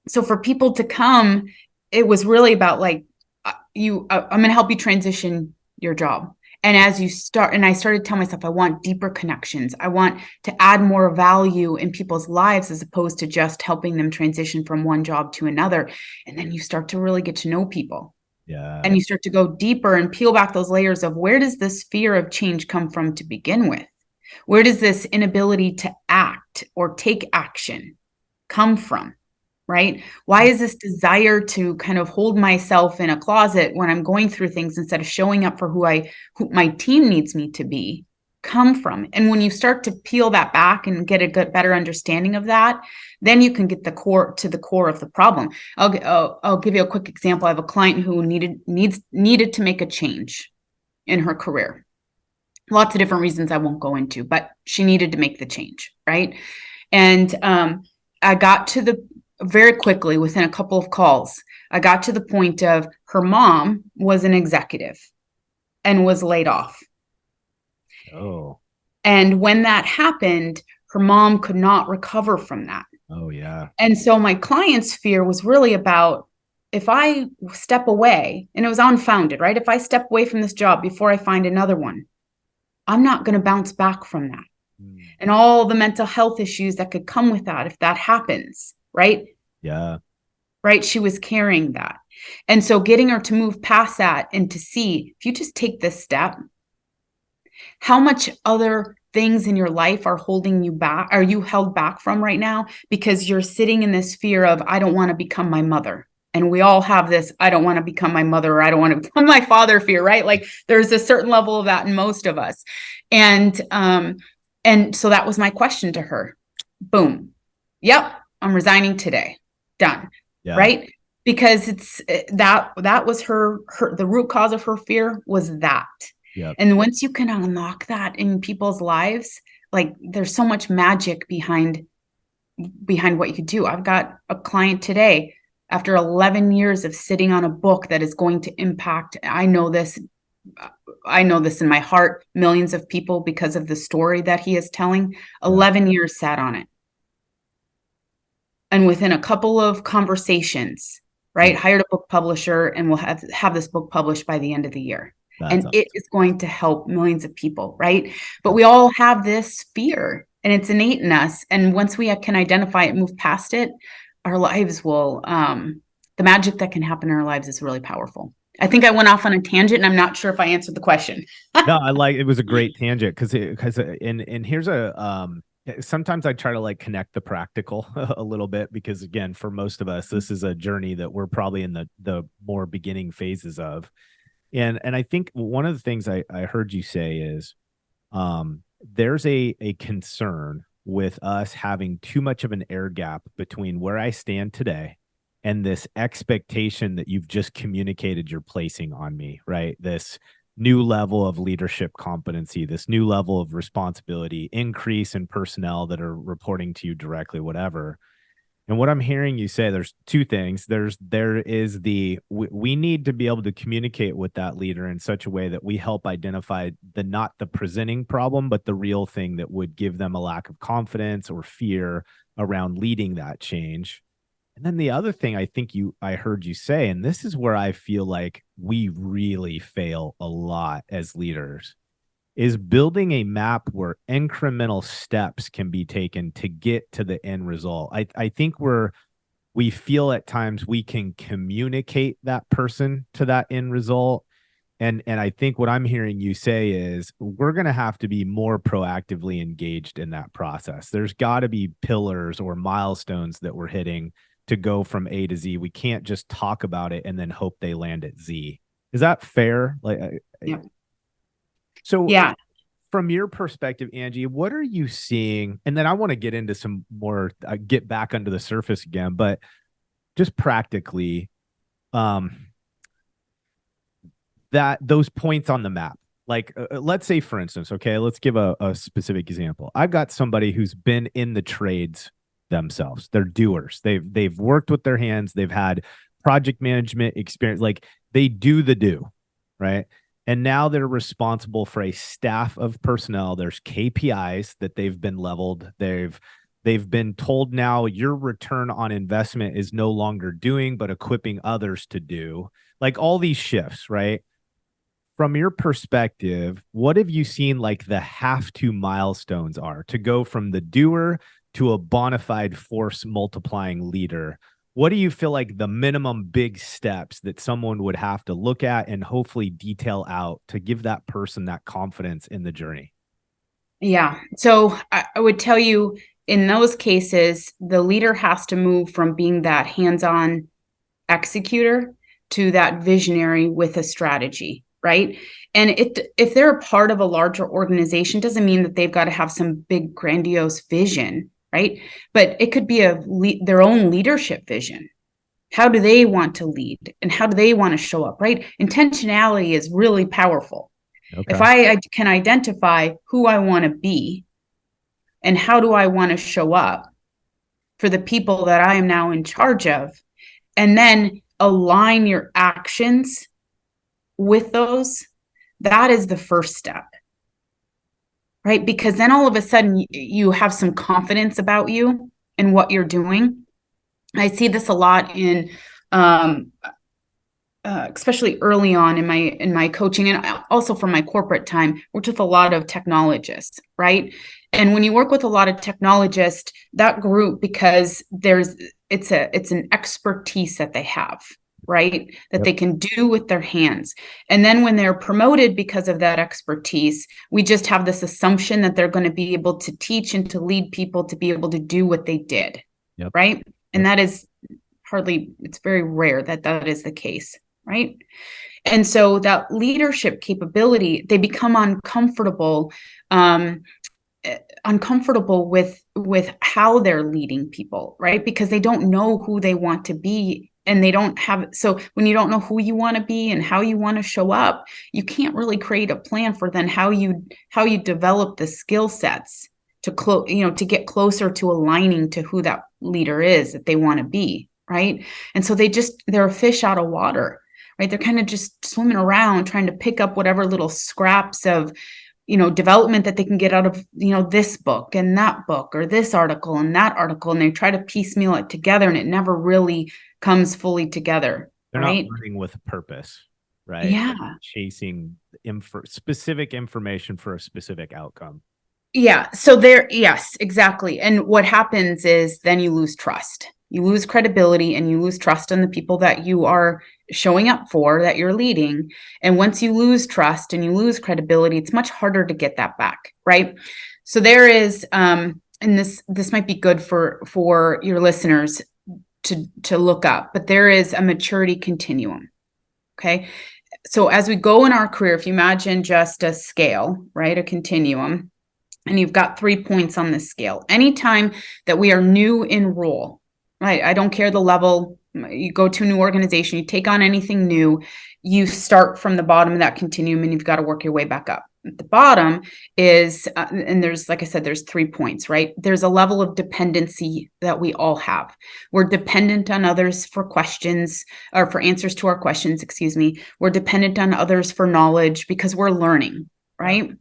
So for people to come, it was really about like, I'm going to help you transition your job. And as you start, and I started telling myself, I want deeper connections. I want to add more value in people's lives, as opposed to just helping them transition from one job to another. And then you start to really get to know people. Yeah. And you start to go deeper and peel back those layers of, where does this fear of change come from to begin with? Where does this inability to act or take action come from? Right? Why is this desire to kind of hold myself in a closet when I'm going through things, instead of showing up for who my team needs me to be, come from? And when you start to peel that back and get a better understanding of that, then you can get to the core of the problem. I'll give you a quick example. I have a client who needed to make a change in her career. Lots of different reasons I won't go into, but she needed to make the change, right? And I got to very quickly, within a couple of calls, I got to the point of her mom was an executive and was laid off. Oh. And when that happened, her mom could not recover from that. Oh, yeah. And so my client's fear was really about, if I step away, and it was unfounded, right? If I step away from this job before I find another one, I'm not going to bounce back from that. And all the mental health issues that could come with that if that happens, right? Yeah. Right. She was carrying that. And so getting her to move past that and to see, if you just take this step, how much other things in your life are holding you back, are you held back from right now because you're sitting in this fear of, I don't want to become my mother. And we all have this, I don't want to become my mother, or I don't want to become my father fear, right? Like there's a certain level of that in most of us. And so that was my question to her. Boom. Yep. I'm resigning today. Done. Yeah. Right. Because it's that was her, the root cause of her fear was that. Yep. And once you can unlock that in people's lives, like there's so much magic behind what you could do. I've got a client today, after 11 years of sitting on a book that is going to impact, I know this in my heart, millions of people because of the story that he is telling. 11 years sat on it. And within a couple of conversations, right, hired a book publisher, and we'll have this book published by the end of the year. That's and awesome. It is going to help millions of people, right? But we all have this fear, and it's innate in us. And once we can identify it, move past it, our lives will, the magic that can happen in our lives is really powerful. I think I went off on a tangent, and I'm not sure if I answered the question. No, it was a great tangent and here's sometimes I try to like connect the practical a little bit, because again, for most of us, this is a journey that we're probably in the more beginning phases of. And I think one of the things I heard you say is there's a concern with us having too much of an air gap between where I stand today and this expectation that you've just communicated you're placing on me, right? This new level of leadership competency, this new level of responsibility, increase in personnel that are reporting to you directly, whatever. And what I'm hearing you say, there's two things. There is we need to be able to communicate with that leader in such a way that we help identify not the presenting problem, but the real thing that would give them a lack of confidence or fear around leading that change. And then the other thing I heard you say, and this is where I feel like we really fail a lot as leaders, is building a map where incremental steps can be taken to get to the end result. I think we feel at times we can communicate that person to that end result. And I think what I'm hearing you say is we're going to have to be more proactively engaged in that process. There's got to be pillars or milestones that we're hitting to go from A to Z. We can't just talk about it and then hope they land at Z. Is that fair? Yeah. So yeah. From your perspective, Angie, what are you seeing? And then I want to get into some more, get back under the surface again, but just practically, that those points on the map, like let's say, for instance, okay, let's give a specific example. I've got somebody who's been in the trades themselves. They're doers. They've worked with their hands. They've had project management experience. Like they do the do, right? And now they're responsible for a staff of personnel. There's KPIs that they've been leveled. They've been told now your return on investment is no longer doing, but equipping others to do. Like all these shifts, right? From your perspective, what have you seen like the have to milestones are to go from the doer to a bona fide force multiplying leader? What do you feel like the minimum big steps that someone would have to look at and hopefully detail out to give that person that confidence in the journey? Yeah. So I would tell you, in those cases, the leader has to move from being that hands-on executor to that visionary with a strategy, right? And if they're a part of a larger organization, doesn't mean that they've got to have some big grandiose vision, right? But it could be their own leadership vision. How do they want to lead, and how do they want to show up, right? Intentionality is really powerful. Okay. If I can identify who I want to be and how do I want to show up, for the people that I am now in charge of, and then align your actions with those, that is the first step, right? Because then all of a sudden you have some confidence about you and what you're doing. I see this a lot in especially early on in my coaching, and also from my corporate time, worked with a lot of technologists, right? And when you work with a lot of technologists, that group, because it's an expertise that they have, right? That they can do with their hands. And then when they're promoted because of that expertise, we just have this assumption that they're going to be able to teach and to lead people to be able to do what they did, right? And that is it's very rare that that is the case, right? And so that leadership capability, they become uncomfortable with how they're leading people, right? Because they don't know who they want to be, and they don't have, so when you don't know who you want to be and how you want to show up, you can't really create a plan for then how you develop the skill sets to get closer to aligning to who that leader is that they want to be, right? And so they're a fish out of water, right? They're kind of just swimming around trying to pick up whatever little scraps of development that they can get out of this book and that book, or this article and that article, and they try to piecemeal it together, and it never really comes fully together. They're right? not running with purpose, right? Yeah. They're chasing specific information for a specific outcome. Yeah. So yes, exactly. And what happens is then you lose trust. You lose credibility, and you lose trust in the people that you are showing up for, that you're leading. And once you lose trust and you lose credibility, it's much harder to get that back, right? So there is, and this might be good for your listeners to look up, but there is a maturity continuum. Okay. So as we go in our career, if you imagine just a scale, right, a continuum, and you've got 3 points on this scale, anytime that we are new in role, right? I don't care the level. You go to a new organization, you take on anything new, you start from the bottom of that continuum, and you've got to work your way back up. At the bottom is, and there's, like I said, there's 3 points, right? There's a level of dependency that we all have. We're dependent on others for questions, or for answers to our questions, excuse me. We're dependent on others for knowledge because we're learning, right? Yeah.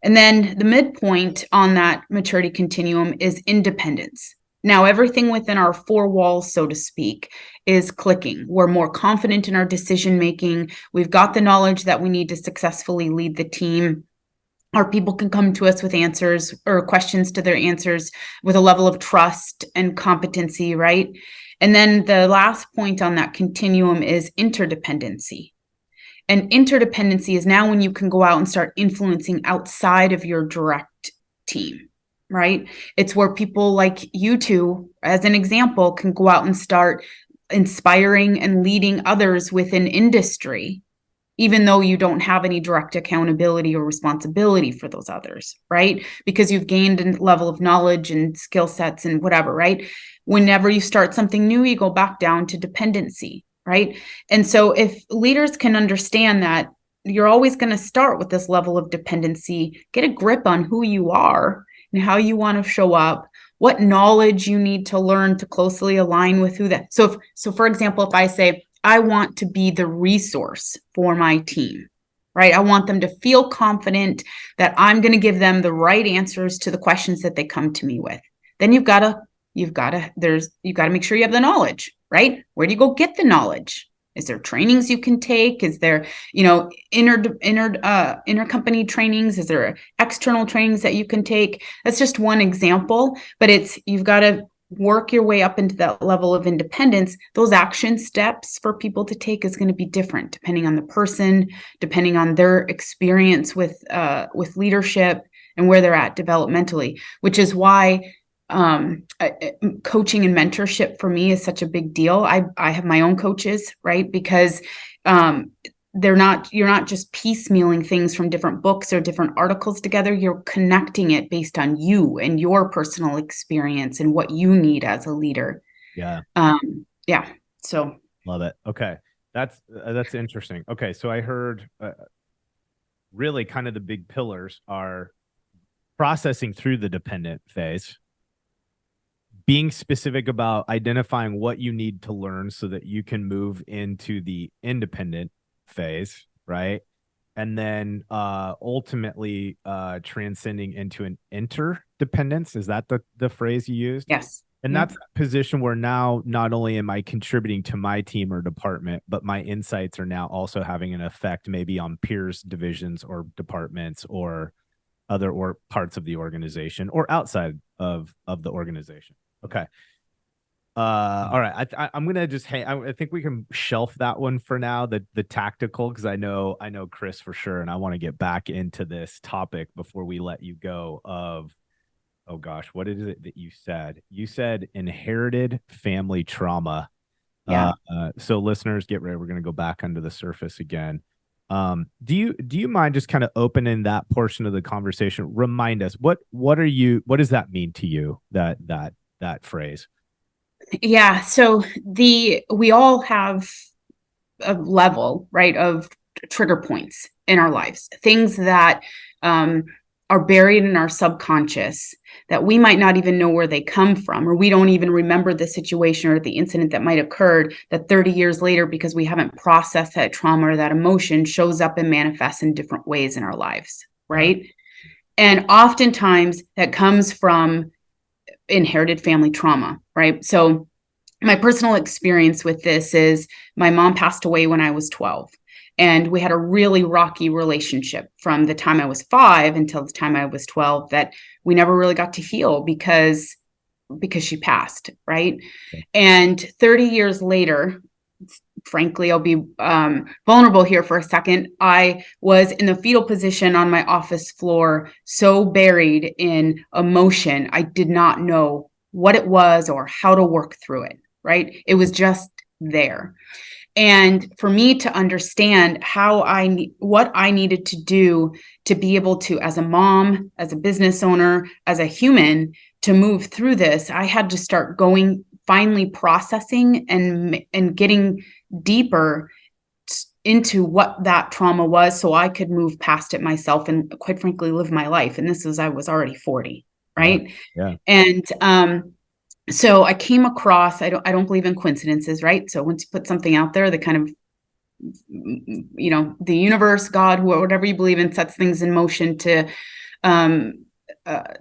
And then the midpoint on that maturity continuum is independence. Now, everything within our 4 walls, so to speak, is clicking. We're more confident in our decision making. We've got the knowledge that we need to successfully lead the team. Our people can come to us with answers or questions to their answers with a level of trust and competency, right? And then the last point on that continuum is interdependency. And interdependency is now when you can go out and start influencing outside of your direct team. Right? It's where people like you two, as an example, can go out and start inspiring and leading others within industry, even though you don't have any direct accountability or responsibility for those others, right? Because you've gained a level of knowledge and skill sets and whatever, right? Whenever you start something new, you go back down to dependency, right? And so if leaders can understand that you're always going to start with this level of dependency, get a grip on who you are and how you want to show up, what knowledge you need to learn to closely align with who that. So for example, if I say, I want to be the resource for my team, right? I want them to feel confident that I'm going to give them the right answers to the questions that they come to me with. Then you've got to make sure you have the knowledge, right? Where do you go get the knowledge? Is there trainings you can take? Is there, intercompany trainings? Is there external trainings that you can take? That's just one example, but you've got to work your way up into that level of independence. Those action steps for people to take is going to be different depending on the person, depending on their experience with leadership and where they're at developmentally, which is why coaching and mentorship for me is such a big deal. I have my own coaches, right? Because you're not just piecemealing things from different books or different articles together. You're connecting it based on you and your personal experience and what you need as a leader. Yeah. Yeah. So love it. Okay. That's interesting. Okay. So I heard really kind of the big pillars are processing through the dependent phase, being specific about identifying what you need to learn so that you can move into the independent phase, right? And then ultimately transcending into an interdependence. Is that the phrase you used? Yes. And that's a position where now not only am I contributing to my team or department, but my insights are now also having an effect maybe on peers, divisions, or departments, or other parts of the organization, or outside of the organization. Okay. All right. I'm gonna just I think we can shelf that one for now. The tactical, because I know Chris for sure, and I want to get back into this topic before we let you go. Oh gosh, what is it that you said? You said inherited family trauma. Yeah. So listeners, get ready. We're gonna go back under the surface again. Do you mind just kind of opening that portion of the conversation? Remind us what does that mean to you, that phrase? Yeah. So we all have a level, right, of trigger points in our lives, things that are buried in our subconscious that we might not even know where they come from, or we don't even remember the situation or the incident that might have occurred, that 30 years later, because we haven't processed that trauma or that emotion, shows up and manifests in different ways in our lives, right? Yeah. And oftentimes that comes from inherited family trauma, right? So my personal experience with this is my mom passed away when I was 12. And we had a really rocky relationship from the time I was 5 until the time I was 12 that we never really got to heal because she passed, right? Okay. And 30 years later, frankly, I'll be vulnerable here for a second. I was in the fetal position on my office floor, so buried in emotion, I did not know what it was or how to work through it, right? It was just there. And for me to understand what I needed to do to be able to, as a mom, as a business owner, as a human, to move through this, I had to start finally processing and getting deeper into what that trauma was so I could move past it myself and, quite frankly, live my life. And I was already 40, right? Yeah. And so I came across, I don't believe in coincidences, right? So once you put something out there, the kind of, the universe, God, whatever you believe in, sets things in motion to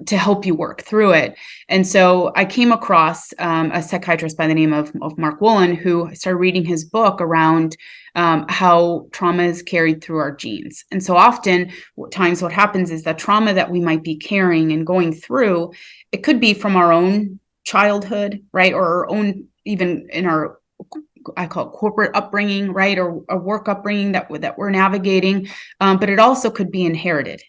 help you work through it. And so I came across a psychiatrist by the name of Mark Woolen, who started reading his book around how trauma is carried through our genes. And so often times what happens is that trauma that we might be carrying and going through, it could be from our own childhood, right? Or our own, even in our, I call it corporate upbringing, right? Or a work upbringing that we're navigating. But it also could be inherited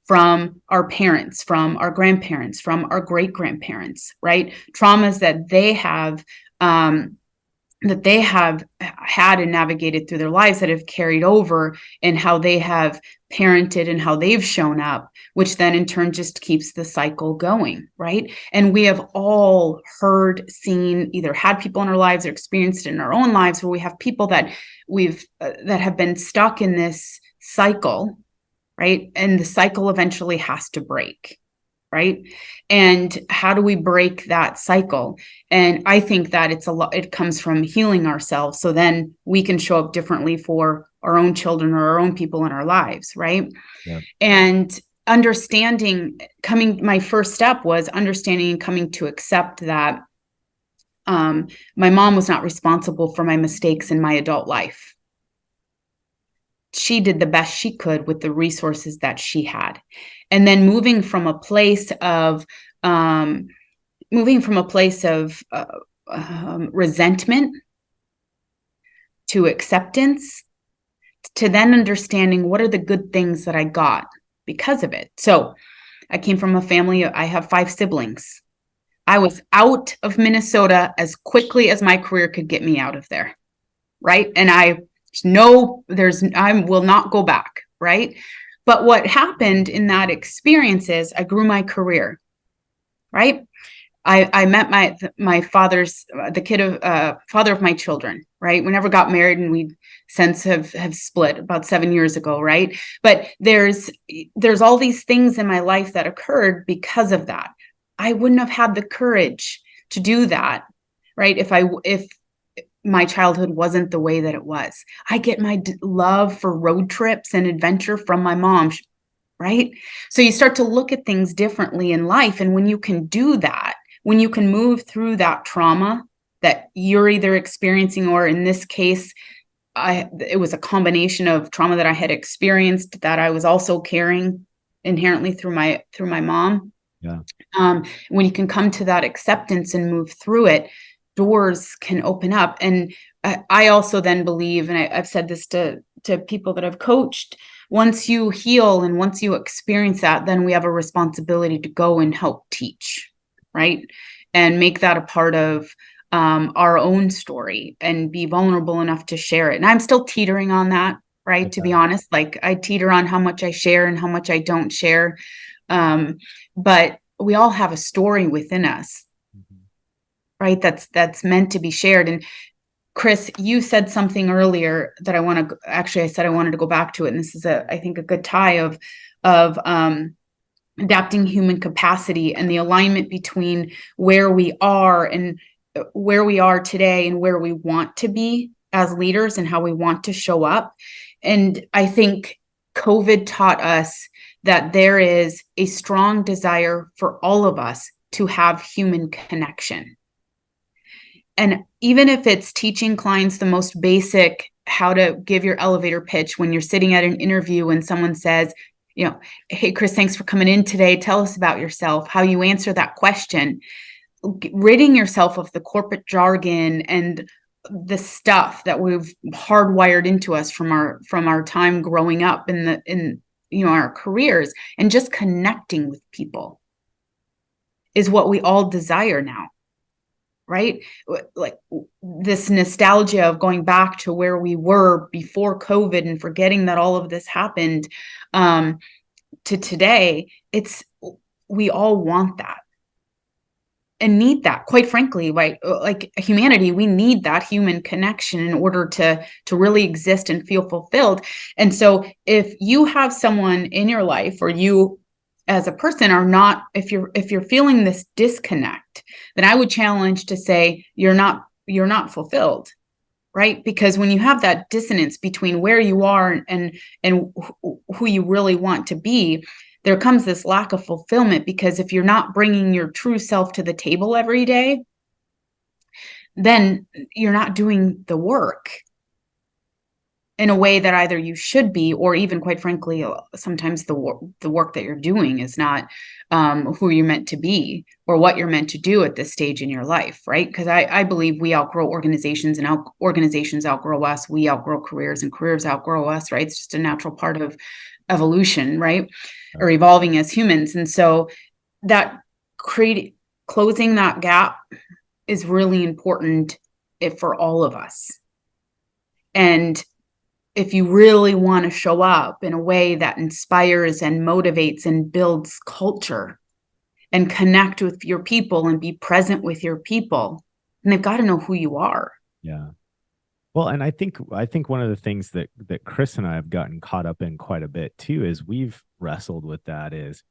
from our parents, from our grandparents, from our great grandparents, right? Traumas that they have had and navigated through their lives that have carried over, and how they have parented and how they've shown up, which then in turn just keeps the cycle going, right? And we have all heard, seen, either had people in our lives or experienced it in our own lives where we have people that that have been stuck in this cycle, right? And the cycle eventually has to break, right? And how do we break that cycle? And I think that it comes from healing ourselves, so then we can show up differently for our own children or our own people in our lives, right? Yeah. And my first step was understanding and coming to accept that my mom was not responsible for my mistakes in my adult life. She did the best she could with the resources that she had. And then moving from a place of resentment to acceptance, to then understanding what are the good things that I got because of it. So I came from a family, I have 5 siblings. I was out of Minnesota as quickly as my career could get me out of there, right? And I will not go back, right? But what happened in that experience is I grew my career, right? I met my father's, father of my children, right? We never got married, and we since have split about 7 years ago, right? But there's all these things in my life that occurred because of that. I wouldn't have had the courage to do that, right? If my childhood wasn't the way that it was. I get my love for road trips and adventure from my mom, right? So you start to look at things differently in life. And when you can do that, when you can move through that trauma that you're either experiencing, or in this case, it was a combination of trauma that I had experienced that I was also carrying inherently through my mom. Yeah. When you can come to that acceptance and move through it, doors can open up. And I also then believe, and I've said this to people that I've coached, once you heal and once you experience that, then we have a responsibility to go and help teach, right? And make that a part of our own story and be vulnerable enough to share it. And I'm still teetering on that, right? Okay. To be honest, like I teeter on how much I share and how much I don't share. But we all have a story within us, right? That's meant to be shared. And Chris, you said something earlier that I want to, actually, I said I wanted to go back to it. And this is I think a good tie of adapting human capacity and the alignment between where we are and where we are today and where we want to be as leaders and how we want to show up. And I think COVID taught us that there is a strong desire for all of us to have human connection. And even if it's teaching clients the most basic, how to give your elevator pitch when you're sitting at an interview and someone says, hey, Chris, thanks for coming in today. Tell us about yourself, how you answer that question, ridding yourself of the corporate jargon and the stuff that we've hardwired into us from our time growing up in our careers, and just connecting with people is what we all desire now. Right? Like this nostalgia of going back to where we were before COVID and forgetting that all of this happened to today. We all want that and need that, quite frankly, right? Like humanity, we need that human connection in order to really exist and feel fulfilled. And so if you have someone in your life, or you as a person are not, if you're feeling this disconnect, then I would challenge to say you're not fulfilled, right? Because when you have that dissonance between where you are and who you really want to be, there comes this lack of fulfillment, because if you're not bringing your true self to the table every day, then you're not doing the work in a way that either you should be, or even, quite frankly, sometimes the work that you're doing is not who you're meant to be or what you're meant to do at this stage in your life, right? Because I believe we outgrow organizations, and organizations outgrow us. We outgrow careers, and careers outgrow us, right? It's just a natural part of evolution, right? Or evolving as humans. And so that closing that gap is really important for all of us. And if you really want to show up in a way that inspires and motivates and builds culture and connect with your people and be present with your people, and they've got to know who you are. Yeah. Well, and I think one of the things that Chris and I have gotten caught up in quite a bit too, is we've wrestled with that, is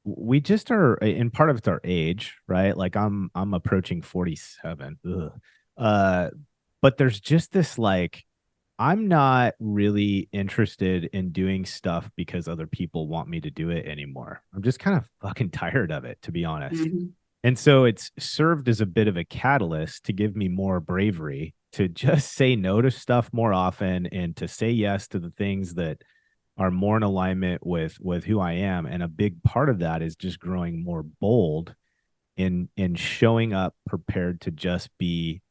we just are, in part of it's our age, right? Like I'm approaching 47. But there's just this, like, I'm not really interested in doing stuff because other people want me to do it anymore. I'm just kind of fucking tired of it, to be honest. Mm-hmm. And so it's served as a bit of a catalyst to give me more bravery to just say no to stuff more often, and to say yes to the things that are more in alignment with who I am. And a big part of that is just growing more bold in showing up prepared to just be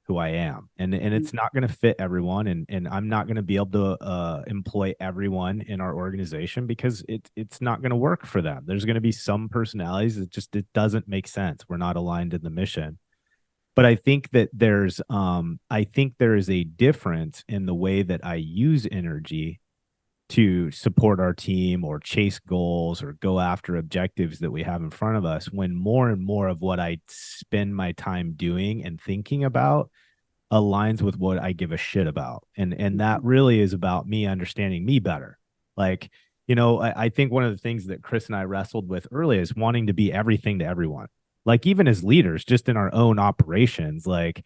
who I am. And it's not going to fit everyone. And I'm not going to be able to employ everyone in our organization, because it's not going to work for them. There's going to be some personalities that it doesn't make sense. We're not aligned in the mission. But I think that there is a difference in the way that I use energy to support our team, or chase goals, or go after objectives that we have in front of us, when more and more of what I spend my time doing and thinking about aligns with what I give a shit about. And that really is about me understanding me better. Like, I think one of the things that Chris and I wrestled with early is wanting to be everything to everyone. like even as leaders, just in our own operations, like,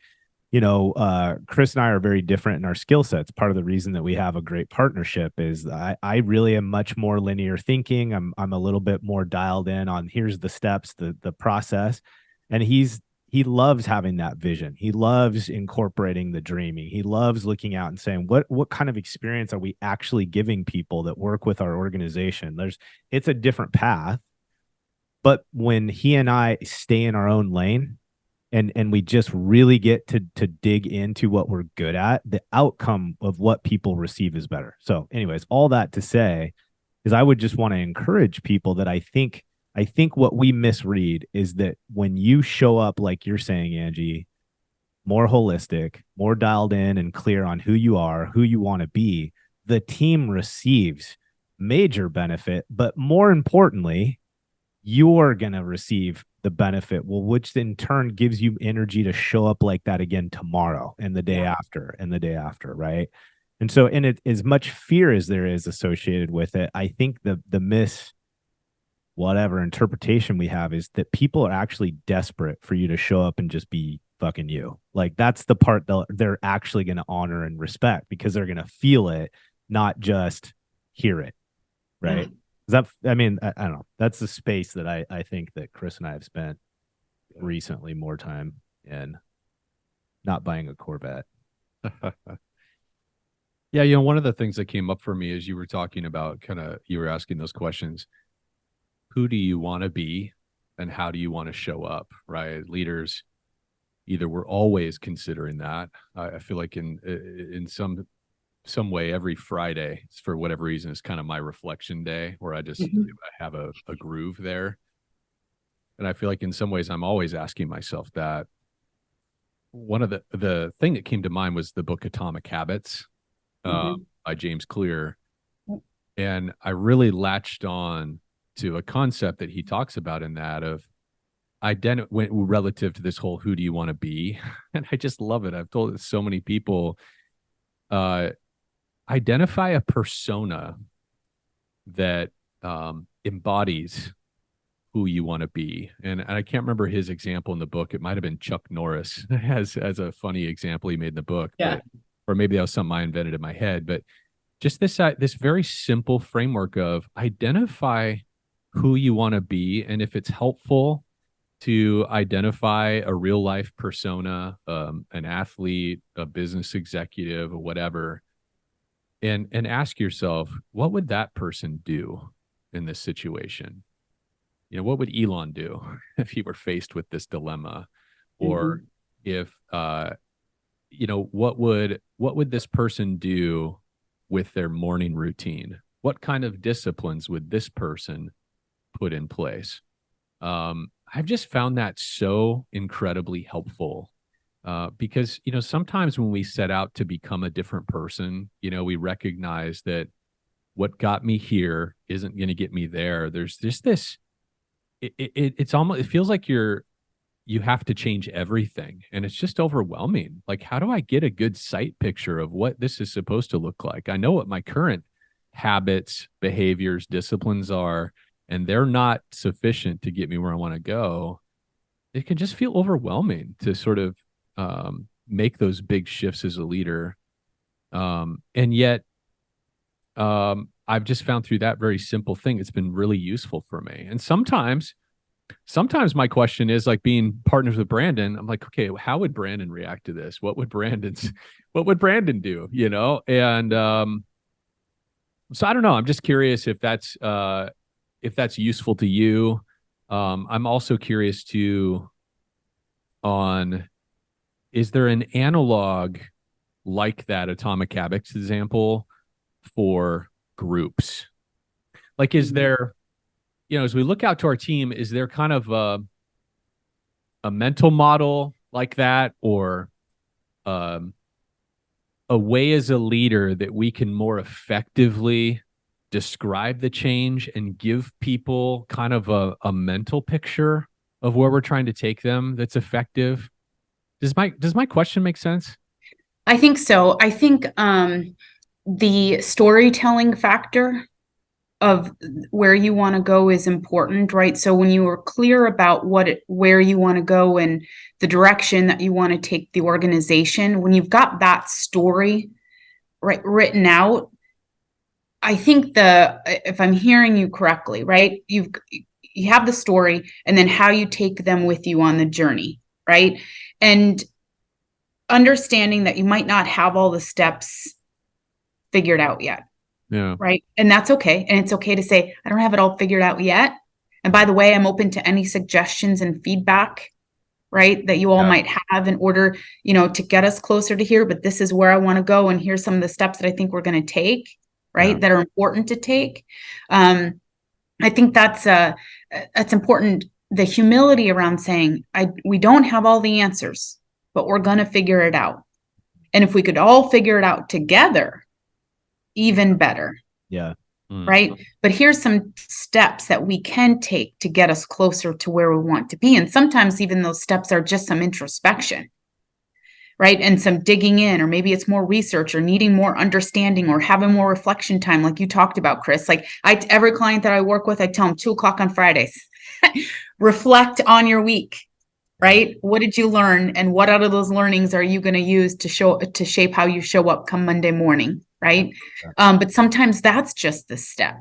Chris and I are very different in our skill sets. Part of the reason that we have a great partnership is I really am much more linear thinking. I'm a little bit more dialed in on here's the steps, the process. And he loves having that vision. He loves incorporating the dreaming. He loves looking out and saying, what kind of experience are we actually giving people that work with our organization? It's a different path. But when he and I stay in our own lane, and we just really get to dig into what we're good at, the outcome of what people receive is better. So anyways, all that to say is I would just want to encourage people that I think what we misread is that when you show up, like you're saying, Angie, more holistic, more dialed in and clear on who you are, who you want to be, the team receives major benefit, but more importantly, you're going to receive the benefit, which in turn gives you energy to show up like that again tomorrow and the day after and the day after, right? And so, and it, as much fear as there is associated with it, I think the whatever interpretation we have is that people are actually desperate for you to show up and just be fucking you. Like that's the part that they're actually going to honor and respect because they're going to feel it, not just hear it, right? I don't know. That's the space that I think that Chris and I have spent recently more time in, not buying a Corvette. Yeah, one of the things that came up for me as you were talking about you were asking those questions. Who do you want to be and how do you want to show up, right? Leaders, either we're always considering that. I feel like in some way every Friday, for whatever reason, is kind of my reflection day where I just I have a groove there. And I feel like in some ways I'm always asking myself that. One of the thing that came to mind was the book Atomic Habits by James Clear. And I really latched on to a concept that he talks about in that of relative to this whole who do you want to be? And I just love it. I've told so many people, identify a persona that embodies who you want to be. And I can't remember his example in the book. It might have been Chuck Norris as a funny example he made in the book. Or maybe that was something I invented in my head. But just this very simple framework of identify who you want to be. And if it's helpful to identify a real life persona, an athlete, a business executive, or whatever, and ask yourself, what would that person do in this situation? What would Elon do if he were faced with this dilemma? Or if, what would this person do with their morning routine? What kind of disciplines would this person put in place? I've just found that so incredibly helpful. Because, sometimes when we set out to become a different person, we recognize that what got me here isn't going to get me there. There's just this, it's almost, it feels like you have to change everything. And it's just overwhelming. Like, how do I get a good sight picture of what this is supposed to look like? I know what my current habits, behaviors, disciplines are, and they're not sufficient to get me where I want to go. It can just feel overwhelming to sort of make those big shifts as a leader. And yet I've just found through that very simple thing, it's been really useful for me. And sometimes my question is, like, being partners with Brandon, I'm like, okay, how would Brandon react to this? What would Brandon do? And so I don't know. I'm just curious if that's useful to you. I'm also curious is there an analog like that Atomic Habits example for groups? Like, is there, as we look out to our team, is there kind of a mental model like that, or a way as a leader that we can more effectively describe the change and give people kind of a mental picture of where we're trying to take them that's effective? Does my question make sense? I think so. I think the storytelling factor of where you want to go is important, right? So when you are clear about where you want to go and the direction that you want to take the organization, when you've got that story written out, I think if I'm hearing you correctly, right, you have the story and then how you take them with you on the journey, right? And understanding that you might not have all the steps figured out yet. Yeah. Right. And that's okay. And it's okay to say, I don't have it all figured out yet. And by the way, I'm open to any suggestions and feedback, right, that you all might have in order, to get us closer to here. But this is where I want to go. And here's some of the steps that I think we're going to take, right, that are important to take. I think that's important. The humility around saying, we don't have all the answers, but we're going to figure it out. And if we could all figure it out together, even better. Yeah. Right. But here's some steps that we can take to get us closer to where we want to be. And sometimes even those steps are just some introspection, right? And some digging in, or maybe it's more research or needing more understanding or having more reflection time, like you talked about, Chris. Like every client that I work with, I tell them 2:00 on Fridays, reflect on your week. Right? What did you learn? And what out of those learnings are you going to use to shape how you show up come Monday morning? Right. But sometimes that's just the step.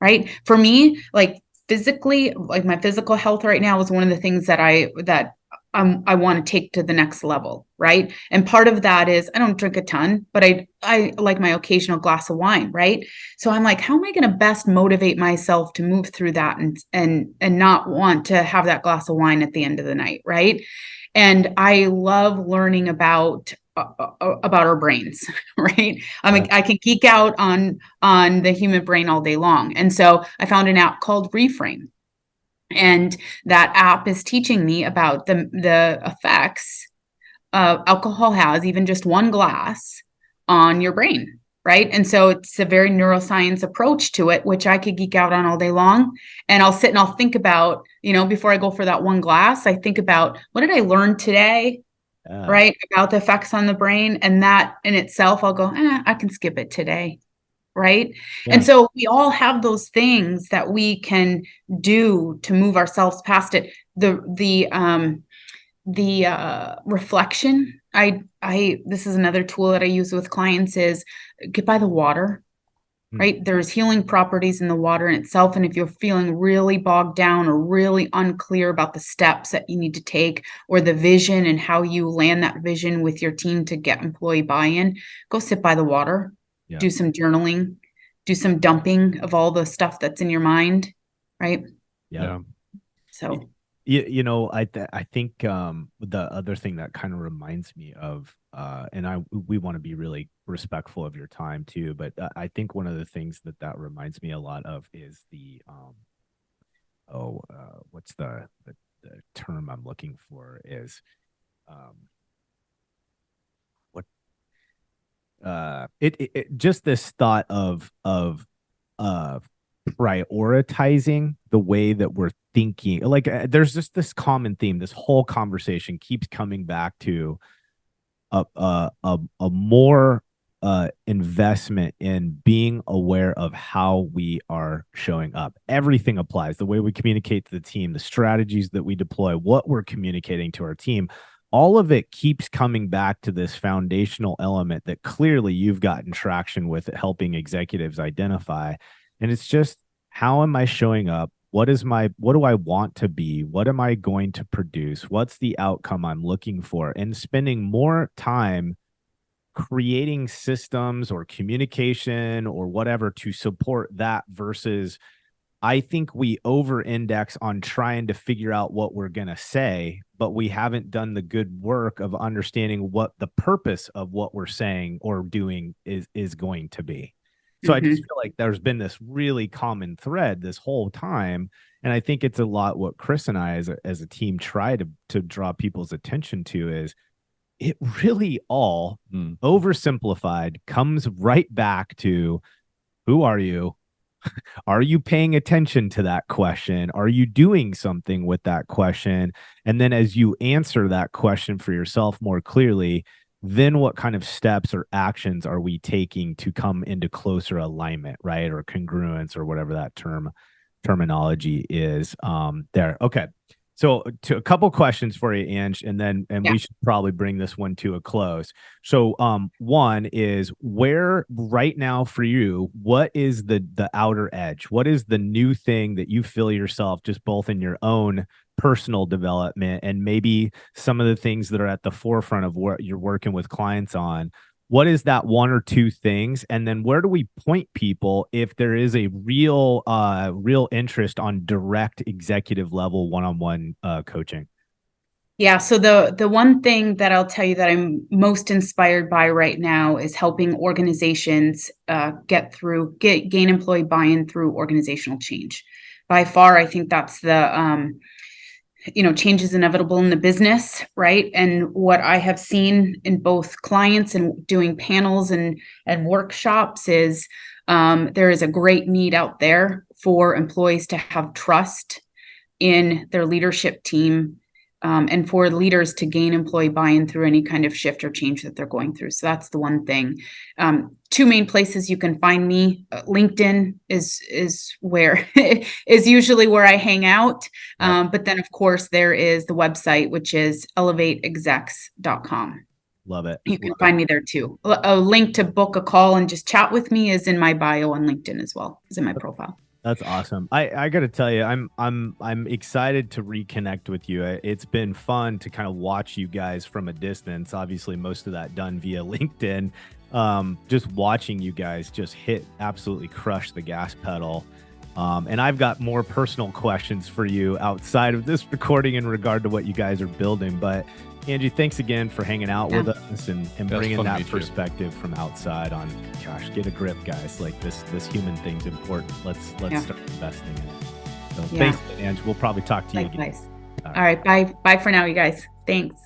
Right. For me, like physically, like my physical health right now is one of the things that I want to take to the next level. Right. And part of that is I don't drink a ton, but I like my occasional glass of wine. Right. So I'm like, how am I going to best motivate myself to move through that and not want to have that glass of wine at the end of the night. Right. And I love learning about our brains, right? I can geek out on the human brain all day long. And so I found an app called Reframe. And that app is teaching me about the effects alcohol has, even just one glass, on your brain, right? And so it's a very neuroscience approach to it, which I could geek out on all day long. And I'll sit and I'll think about, before I go for that one glass, I think about, what did I learn today? Right, about the effects on the brain, and that in itself, I'll go, I can skip it today, right? Yeah. And so we all have those things that we can do to move ourselves past it. The reflection, this is another tool that I use with clients, is get by the water. Right. There's healing properties in the water in itself. And if you're feeling really bogged down or really unclear about the steps that you need to take, or the vision and how you land that vision with your team to get employee buy-in, go sit by the water, do some journaling, do some dumping of all the stuff that's in your mind. Right. Yeah. So, I think the other thing that kind of reminds me of, and we want to be really respectful of your time too, but I think one of the things that reminds me a lot of is the what's the term I'm looking for is just this thought of prioritizing the way that we're thinking. Like there's just this common theme. This whole conversation keeps coming back to a more investment in being aware of how we are showing up. Everything applies. The way we communicate to the team, the strategies that we deploy, what we're communicating to our team, all of it keeps coming back to this foundational element that clearly you've gotten traction with, helping executives identify. And it's just, how am I showing up? What do I want to be? What am I going to produce? What's the outcome I'm looking for? And spending more time creating systems or communication or whatever to support that, versus I think we over-index on trying to figure out what we're going to say, but we haven't done the good work of understanding what the purpose of what we're saying or doing is going to be. So I just feel like there's been this really common thread this whole time. And I think it's a lot what Chris and I as a team try to draw people's attention to is, it really all oversimplified comes right back to, who are you? Are you paying attention to that question? Are you doing something with that question? And then as you answer that question for yourself more clearly, then what kind of steps or actions are we taking to come into closer alignment, right? Or congruence, or whatever that terminology is there. Okay. So to a couple questions for you, Ange, and we should probably bring this one to a close. So one is, where right now for you, what is the outer edge? What is the new thing that you feel yourself just both in your own personal development and maybe some of the things that are at the forefront of what you're working with clients on? What is that one or two things? And then where do we point people if there is a real interest on direct executive level one-on-one coaching? Yeah. So the one thing that I'll tell you that I'm most inspired by right now is helping organizations gain employee buy-in through organizational change. By far, I think that's the change is inevitable in the business, right? And what I have seen in both clients and doing panels and workshops is there is a great need out there for employees to have trust in their leadership team, and for leaders to gain employee buy-in through any kind of shift or change that they're going through. So that's the one thing. Two main places you can find me. LinkedIn is where is usually where I hang out. But then of course there is the website, which is elevateexecs.com. Love it. You can find me there too. A link to book a call and just chat with me is in my bio on LinkedIn as well, is in my profile. That's awesome. I got to tell you, I'm excited to reconnect with you. It's been fun to kind of watch you guys from a distance. Obviously, most of that done via LinkedIn. Just watching you guys just absolutely crush the gas pedal. And I've got more personal questions for you outside of this recording in regard to what you guys are building. But Angie, thanks again for hanging out with us and bringing that perspective from outside on, gosh, get a grip, guys. Like this human thing's important. Let's start investing in it. So thanks, Angie. We'll probably talk to you again. All right. Bye for now, you guys. Thanks.